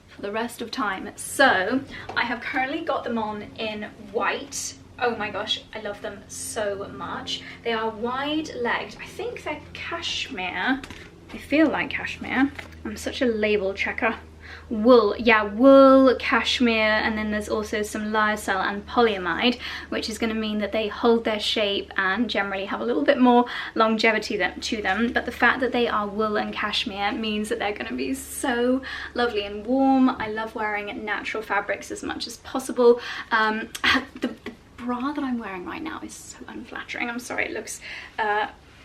for the rest of time. So I have currently got them on in white. Oh my gosh, I love them so much. They are wide-legged. I think they're cashmere. They feel like cashmere. I'm such a label checker. Wool, yeah, wool, cashmere, and then there's also some lyocell and polyamide, which is going to mean that they hold their shape and generally have a little bit more longevity to them. But the fact that they are wool and cashmere means that they're going to be so lovely and warm. I love wearing natural fabrics as much as possible. The bra that I'm wearing right now is so unflattering. I'm sorry, it looks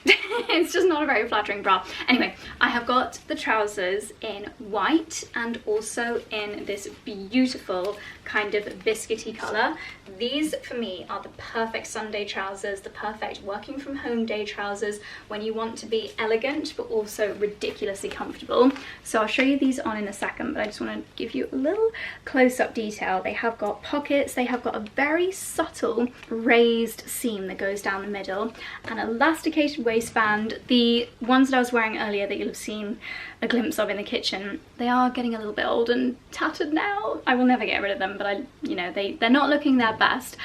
it's just not a very flattering bra. Anyway, I have got the trousers in white and also in this beautiful kind of biscuity colour. These for me are the perfect Sunday trousers, the perfect working from home day trousers when you want to be elegant but also ridiculously comfortable. So I'll show you these on in a second, but I just want to give you a little close-up detail. They have got pockets, they have got a very subtle raised seam that goes down the middle, an elasticated waistband. The ones that I was wearing earlier that you'll have seen a glimpse of in the kitchen, they are getting a little bit old and tattered now. I will never get rid of them, but they're not looking their best.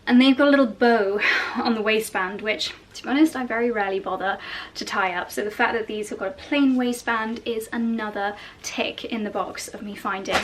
And they've got a little bow on the waistband, which, to be honest, I very rarely bother to tie up. So the fact that these have got a plain waistband is another tick in the box of me finding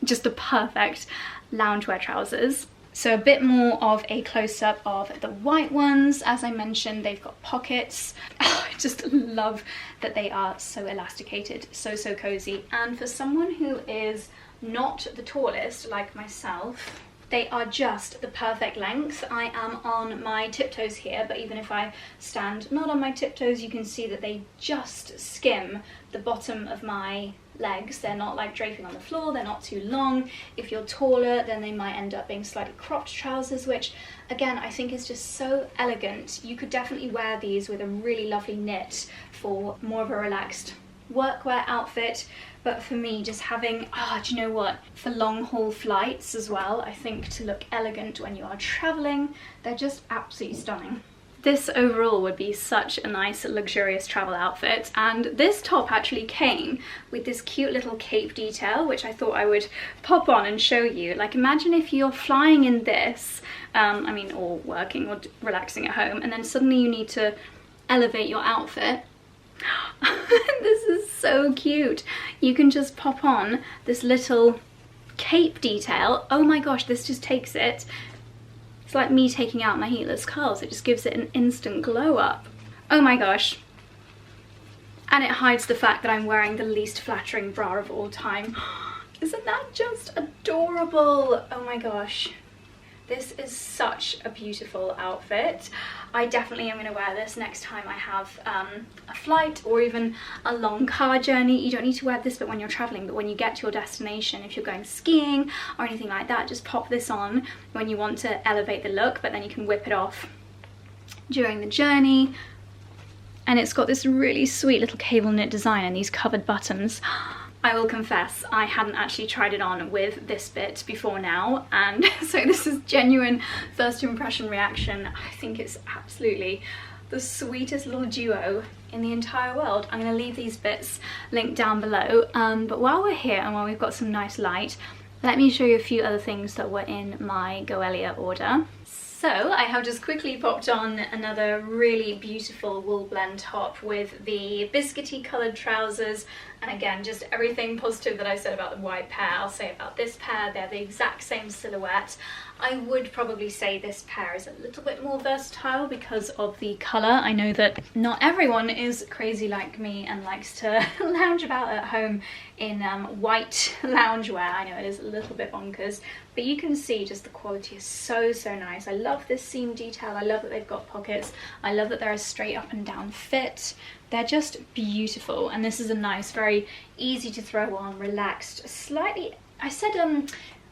just the perfect loungewear trousers. So a bit more of a close-up of the white ones. As I mentioned, they've got pockets. Oh, I just love that they are so elasticated, so cozy. And for someone who is not the tallest like myself, they are just the perfect length. I am on my tiptoes here, but even if I stand not on my tiptoes, you can see that they just skim the bottom of my legs. They're not like draping on the floor, they're not too long. If you're taller, then they might end up being slightly cropped trousers, which again I think is just so elegant. You could definitely wear these with a really lovely knit for more of a relaxed workwear outfit. But for me, just having, do you know what, for long haul flights as well, I think to look elegant when you are traveling, they're just absolutely stunning. This overall would be such a nice luxurious travel outfit, and this top actually came with this cute little cape detail, which I thought I would pop on and show you. Like, imagine if you're flying in this, or working or relaxing at home, and then suddenly you need to elevate your outfit. This is so cute. You can just pop on this little cape detail. Oh my gosh, this just takes it. It's like me taking out my heatless curls. It just gives it an instant glow up. Oh my gosh. And it hides the fact that I'm wearing the least flattering bra of all time. Isn't that just adorable? Oh my gosh. This is such a beautiful outfit. I definitely am going to wear this next time I have a flight or even a long car journey. You don't need to wear this but when you're traveling, but when you get to your destination, if you're going skiing or anything like that, just pop this on when you want to elevate the look, but then you can whip it off during the journey. And it's got this really sweet little cable knit design and these covered buttons. I will confess, I hadn't actually tried it on with this bit before now, and so this is genuine first impression reaction. I think it's absolutely the sweetest little duo in the entire world. I'm going to leave these bits linked down below, but while we're here and while we've got some nice light, let me show you a few other things that were in my Goelia order. So I have just quickly popped on another really beautiful wool blend top with the biscuity coloured trousers, and again just everything positive that I said about the white pair I'll say about this pair. They're the exact same silhouette. I would probably say this pair is a little bit more versatile because of the colour. I know that not everyone is crazy like me and likes to lounge about at home in white loungewear. I know it is a little bit bonkers, but you can see just the quality is so nice. I love this seam detail. I love that they've got pockets. I love that they're a straight up and down fit. They're just beautiful, and this is a nice, very easy to throw on, relaxed, slightly, I said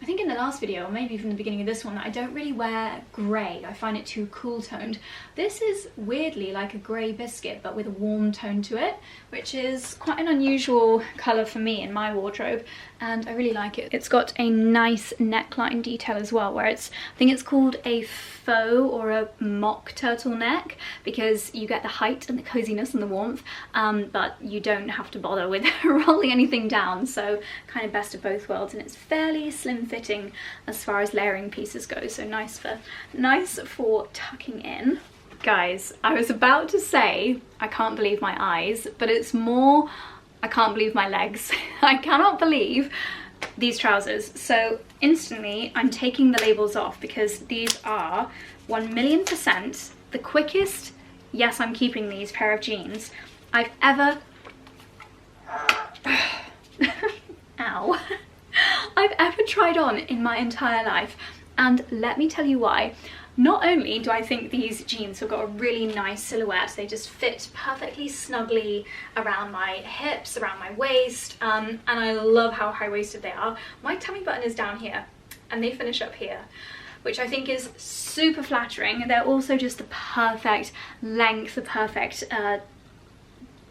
I think in the last video, or maybe even the beginning of this one, that I don't really wear grey. I find it too cool toned. This is weirdly like a grey biscuit, but with a warm tone to it, which is quite an unusual colour for me in my wardrobe, and I really like it. It's got a nice neckline detail as well, where it's, I think it's called a faux or a mock turtleneck, because you get the height and the coziness and the warmth, but you don't have to bother with rolling anything down, so kind of best of both worlds, and it's fairly slim fitting as far as layering pieces go, so nice for tucking in. Guys, I was about to say I can't believe my eyes, but it's more I can't believe my legs. I cannot believe these trousers. So instantly I'm taking the labels off, because these are 1,000,000% the quickest, yes I'm keeping these, pair of jeans I've ever ow I've ever tried on in my entire life. And let me tell you why. Not only do I think these jeans have got a really nice silhouette, they just fit perfectly snugly around my hips, around my waist, and I love how high-waisted they are. My tummy button is down here and they finish up here, which I think is super flattering. They're also just the perfect length, the perfect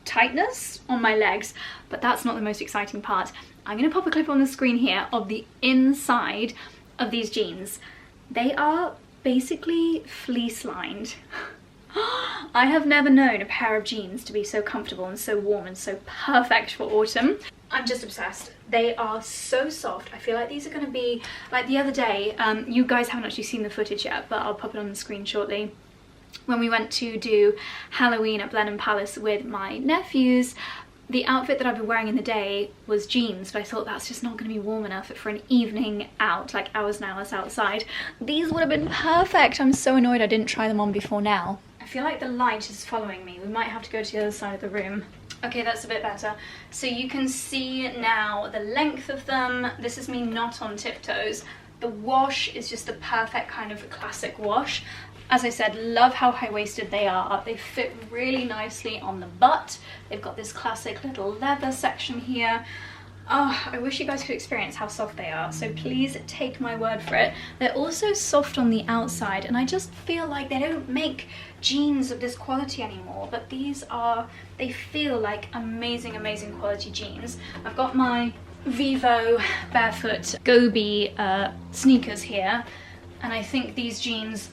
tightness on my legs, but that's not the most exciting part. I'm going to pop a clip on the screen here of the inside of these jeans. They are basically fleece lined. I have never known a pair of jeans to be so comfortable and so warm and so perfect for autumn. I'm just obsessed. They are so soft. I feel like these are going to be, like the other day, you guys haven't actually seen the footage yet, but I'll pop it on the screen shortly. When we went to do Halloween at Blenheim Palace with my nephews, the outfit that I've been wearing in the day was jeans, but I thought that's just not going to be warm enough for an evening out, like hours and hours outside. These would have been perfect. I'm so annoyed I didn't try them on before now. I feel like the light is following me. We might have to go to the other side of the room. Okay, that's a bit better. So you can see now the length of them. This is me not on tiptoes. The wash is just the perfect kind of classic wash. As I said, love how high-waisted they are. They fit really nicely on the butt. They've got this classic little leather section here. Oh, I wish you guys could experience how soft they are, so please take my word for it. They're also soft on the outside, and I just feel like they don't make jeans of this quality anymore, but these are, they feel like amazing, amazing quality jeans. I've got my Vivo barefoot Goelia sneakers here, and I think these jeans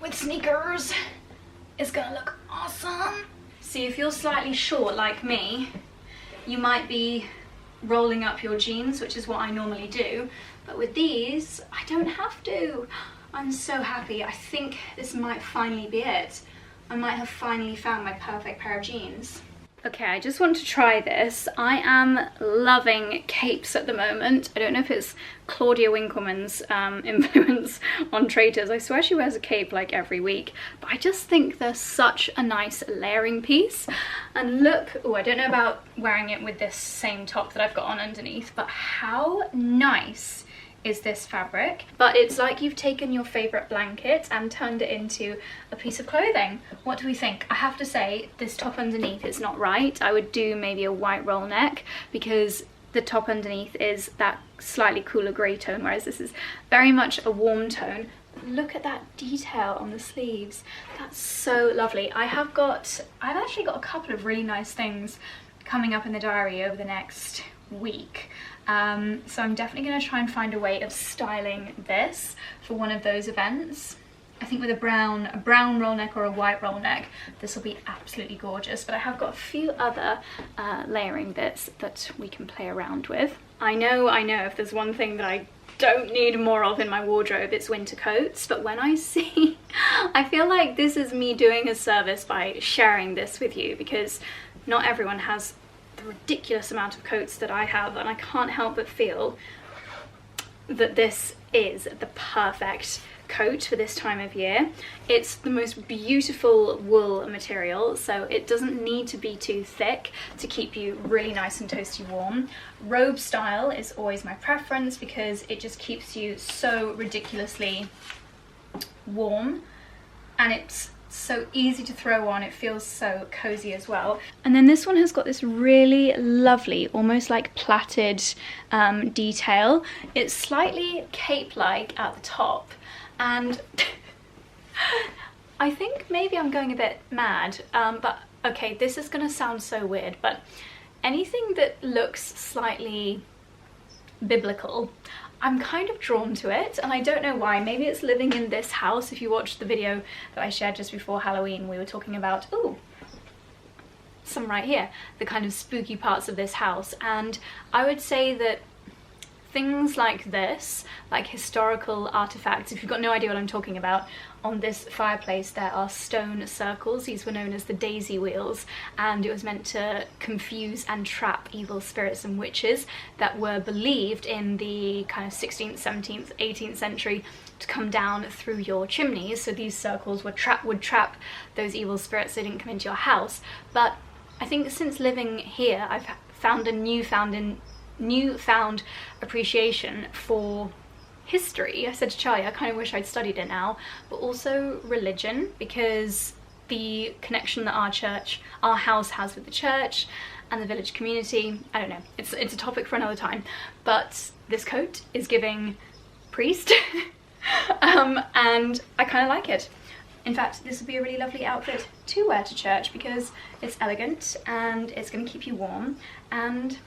with sneakers is gonna look awesome. See, if you're slightly short like me, you might be rolling up your jeans, which is what I normally do, but with these I don't have to. I'm so happy. I think this might finally be it. I might have finally found my perfect pair of jeans. Okay, I just want to try this. I am loving capes at the moment. I don't know if it's Claudia Winkleman's influence on traitors. I swear she wears a cape like every week, but I just think they're such a nice layering piece. And look, oh, I don't know about wearing it with this same top that I've got on underneath, but how nice is this fabric? But it's like you've taken your favorite blanket and turned it into a piece of clothing. What do we think? I have to say, this top underneath is not right. I would do maybe a white roll neck, because the top underneath is that slightly cooler grey tone, whereas this is very much a warm tone. Look at that detail on the sleeves. That's so lovely. I've actually got a couple of really nice things coming up in the diary over the next week. So I'm definitely going to try and find a way of styling this for one of those events. I think with a brown roll neck or a white roll neck, this will be absolutely gorgeous. But I have got a few other layering bits that we can play around with. I know, if there's one thing that I don't need more of in my wardrobe, it's winter coats. But when I see, I feel like this is me doing a service by sharing this with you, because not everyone has the ridiculous amount of coats that I have, and I can't help but feel that this is the perfect coat for this time of year. It's the most beautiful wool material, so it doesn't need to be too thick to keep you really nice and toasty warm. Robe style is always my preference, because it just keeps you so ridiculously warm, and it's so easy to throw on. It feels so cozy as well. And then this one has got this really lovely, almost like plaited detail. It's slightly cape-like at the top, and I think maybe I'm going a bit mad, but okay, this is gonna sound so weird, but anything that looks slightly biblical, I'm kind of drawn to it, and I don't know why. Maybe it's living in this house. If you watched the video that I shared just before Halloween, we were talking about, ooh, some right here, the kind of spooky parts of this house. And I would say that things like this, like historical artifacts, if you've got no idea what I'm talking about, on this fireplace there are stone circles. These were known as the daisy wheels, and it was meant to confuse and trap evil spirits and witches that were believed in the kind of 16th, 17th, 18th century to come down through your chimneys. So these circles would trap those evil spirits so they didn't come into your house. But I think since living here, I've found a newfound appreciation for history. I said to Charlie, I kind of wish I'd studied it now, but also religion, because the connection that our house has with the church and the village community, I don't know, it's a topic for another time, but this coat is giving priest, and I kind of like it. In fact, this would be a really lovely outfit to wear to church because it's elegant and it's going to keep you warm and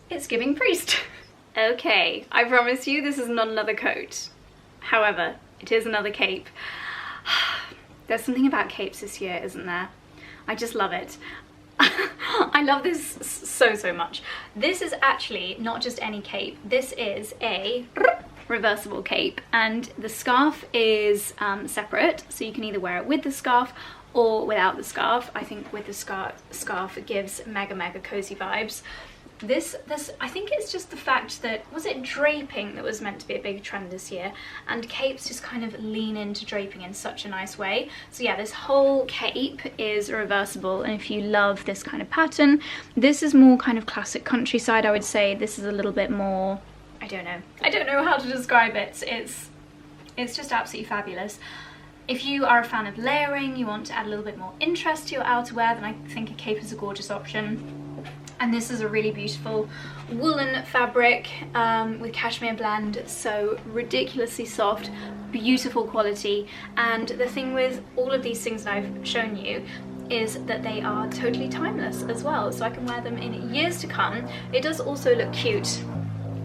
it's giving priest. Okay, I promise you this is not another coat. However, it is another cape. There's something about capes this year, isn't there? I just love it. I love this so much. This is actually not just any cape. This is a reversible cape, and the scarf is separate, so you can either wear it with the scarf or without the scarf. I think with the scarf it gives mega cozy vibes. This I think it's just the fact that, was it draping that was meant to be a big trend this year, and capes just kind of lean into draping in such a nice way. So yeah, this whole cape is reversible, and if you love this kind of pattern, this is more kind of classic countryside, I would say. This is a little bit more, I don't know how to describe it. It's just absolutely fabulous. If you are a fan of layering, you want to add a little bit more interest to your outerwear, then I think a cape is a gorgeous option. And this is a really beautiful woolen fabric with cashmere blend, so ridiculously soft, beautiful quality. And the thing with all of these things that I've shown you is that they are totally timeless as well, so I can wear them in years to come. It does also look cute.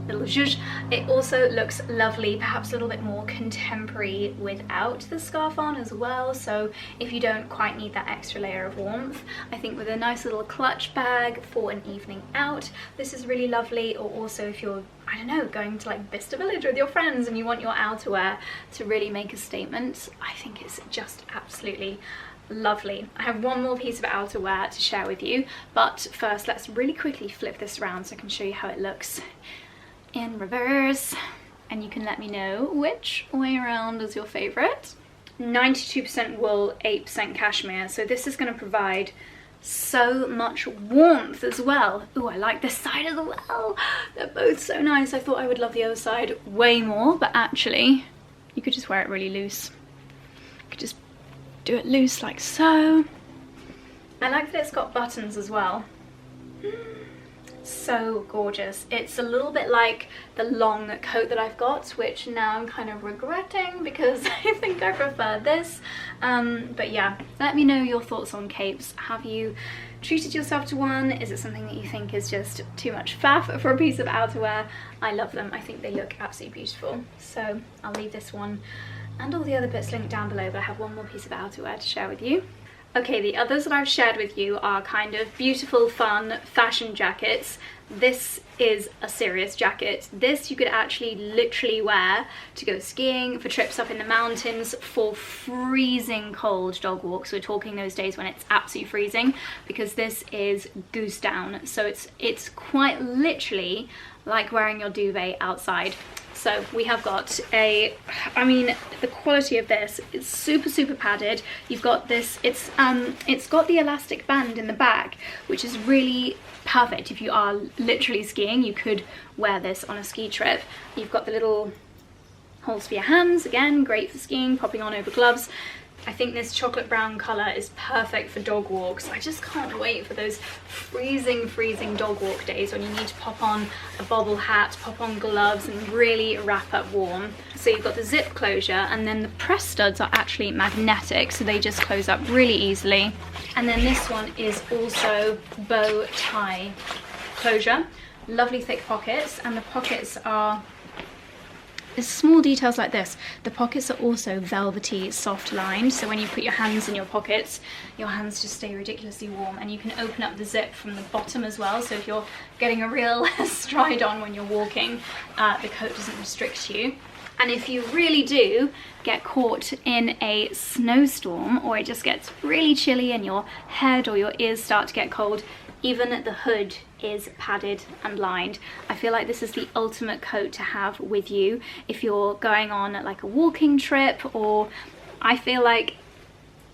Little zhuzh. It also looks lovely, perhaps a little bit more contemporary without the scarf on as well, so if you don't quite need that extra layer of warmth, I think with a nice little clutch bag for an evening out, this is really lovely. Or also if you're, I don't know, going to like 𝑭𝒔𝒐𝒏𝒕 with your friends and you want your outerwear to really make a statement, I think it's just absolutely lovely. I have one more piece of outerwear to share with you, but first let's really quickly flip this around so I can show you how it looks in reverse, and you can let me know which way around is your favorite. 92% wool, 8% cashmere, so this is going to provide so much warmth as well. Ooh, I like this side as well. They're both so nice. I thought I would love the other side way more, but actually you could just wear it really loose. You could just do it loose like so. I like that it's got buttons as well. So gorgeous. It's a little bit like the long coat that I've got, which now I'm kind of regretting because I think I prefer this. But yeah, let me know your thoughts on capes. Have you treated yourself to one? Is it something that you think is just too much faff for a piece of outerwear? I love them. I think they look absolutely beautiful. So I'll leave this one and all the other bits linked down below, but I have one more piece of outerwear to share with you. Okay, the others that I've shared with you are kind of beautiful, fun, fashion jackets. This is a serious jacket. This you could actually literally wear to go skiing, for trips up in the mountains, for freezing cold dog walks. We're talking those days when it's absolutely freezing, because this is goose down. So it's quite literally like wearing your duvet outside. So we have got a, I mean, the quality of this is super padded. You've got this, it's got the elastic band in the back, which is really perfect. If you are literally skiing, you could wear this on a ski trip. You've got the little holes for your hands, again, great for skiing, popping on over gloves. I think this chocolate brown colour is perfect for dog walks. I just can't wait for those freezing dog walk days when you need to pop on a bobble hat, pop on gloves and really wrap up warm. So you've got the zip closure, and then the press studs are actually magnetic, so they just close up really easily. And then this one is also bow tie closure. Lovely thick pockets, and the pockets are, there's small details like this. The pockets are also velvety, soft lined, so when you put your hands in your pockets, your hands just stay ridiculously warm. And you can open up the zip from the bottom as well, so if you're getting a real stride on when you're walking, the coat doesn't restrict you. And if you really do get caught in a snowstorm, or it just gets really chilly and your head or your ears start to get cold, even the hood is padded and lined. I feel like this is the ultimate coat to have with you if you're going on like a walking trip, or I feel like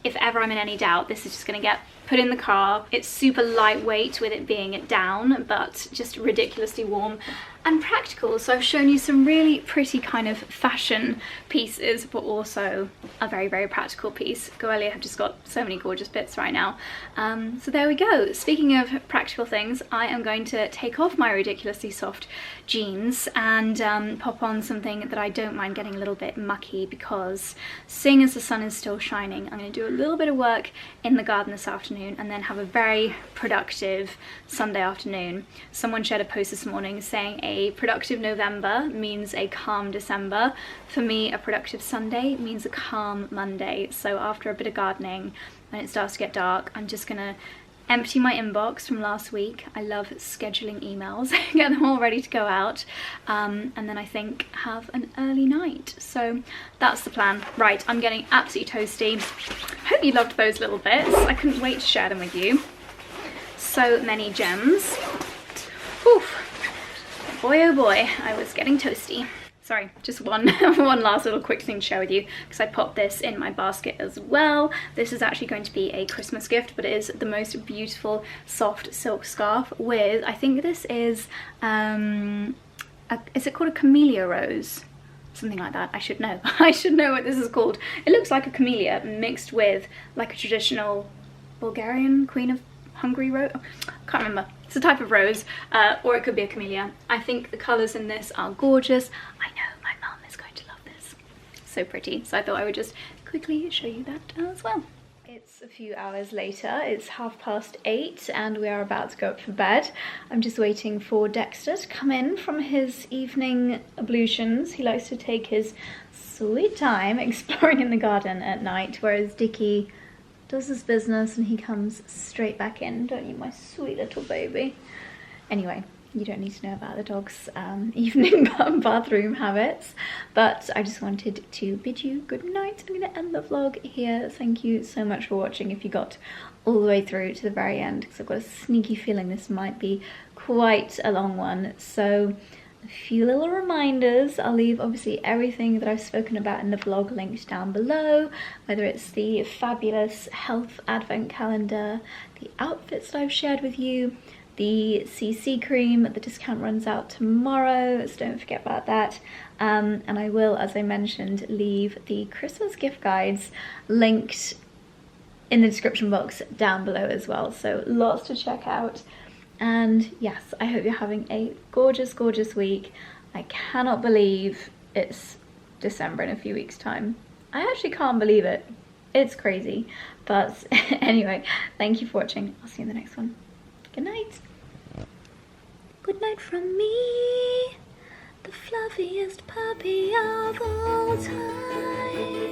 if ever I'm in any doubt, this is just going to get put in the car. It's super lightweight with it being down, but just ridiculously warm and practical. So I've shown you some really pretty kind of fashion pieces, but also a very practical piece. Goelia have just got so many gorgeous bits right now. So there we go. Speaking of practical things, I am going to take off my ridiculously soft jeans and pop on something that I don't mind getting a little bit mucky, because seeing as the sun is still shining, I'm going to do a little bit of work in the garden this afternoon and then have a very productive Sunday afternoon. Someone shared a post this morning saying a productive November means a calm December. For me, a productive Sunday means a calm Monday. So after a bit of gardening, when it starts to get dark, I'm just gonna empty my inbox from last week. I love scheduling emails, get them all ready to go out, and then I think have an early night. So that's the plan. Right, I'm getting absolutely toasty. Hope you loved those little bits. I couldn't wait to share them with you. So many gems. Oof. Boy oh boy, I was getting toasty. Sorry, just one last little quick thing to share with you, because I popped this in my basket as well. This is actually going to be a Christmas gift, but it is the most beautiful soft silk scarf with, I think this is it called a camellia rose? Something like that. I should know. I should know what this is called. It looks like a camellia mixed with like a traditional Bulgarian Queen of Hungary rose. I can't remember. It's a type of rose, or it could be a camellia. I think the colours in this are gorgeous. I know my mum is going to love this. So pretty. So I thought I would just quickly show you that as well. It's a few hours later. It's 8:30 and we are about to go up for bed. I'm just waiting for Dexter to come in from his evening ablutions. He likes to take his sweet time exploring in the garden at night, whereas Dickie does his business and he comes straight back in, don't you, my sweet little baby? Anyway, you don't need to know about the dog's evening bathroom habits, but I just wanted to bid you good night. I'm going to end the vlog here. Thank you so much for watching if you got all the way through to the very end, because I've got a sneaky feeling this might be quite a long one. So a few little reminders. I'll leave obviously everything that I've spoken about in the vlog linked down below, whether it's the fabulous health advent calendar, the outfits that I've shared with you, the CC cream. The discount runs out tomorrow, so don't forget about that. And I will, as I mentioned, leave the Christmas gift guides linked in the description box down below as well, so lots to check out. And yes, I hope you're having a gorgeous week. I cannot believe it's December in a few weeks' time. I actually can't believe it. It's crazy. But anyway, thank you for watching. I'll see you in the next one. Good night. Good night from me, the fluffiest puppy of all time.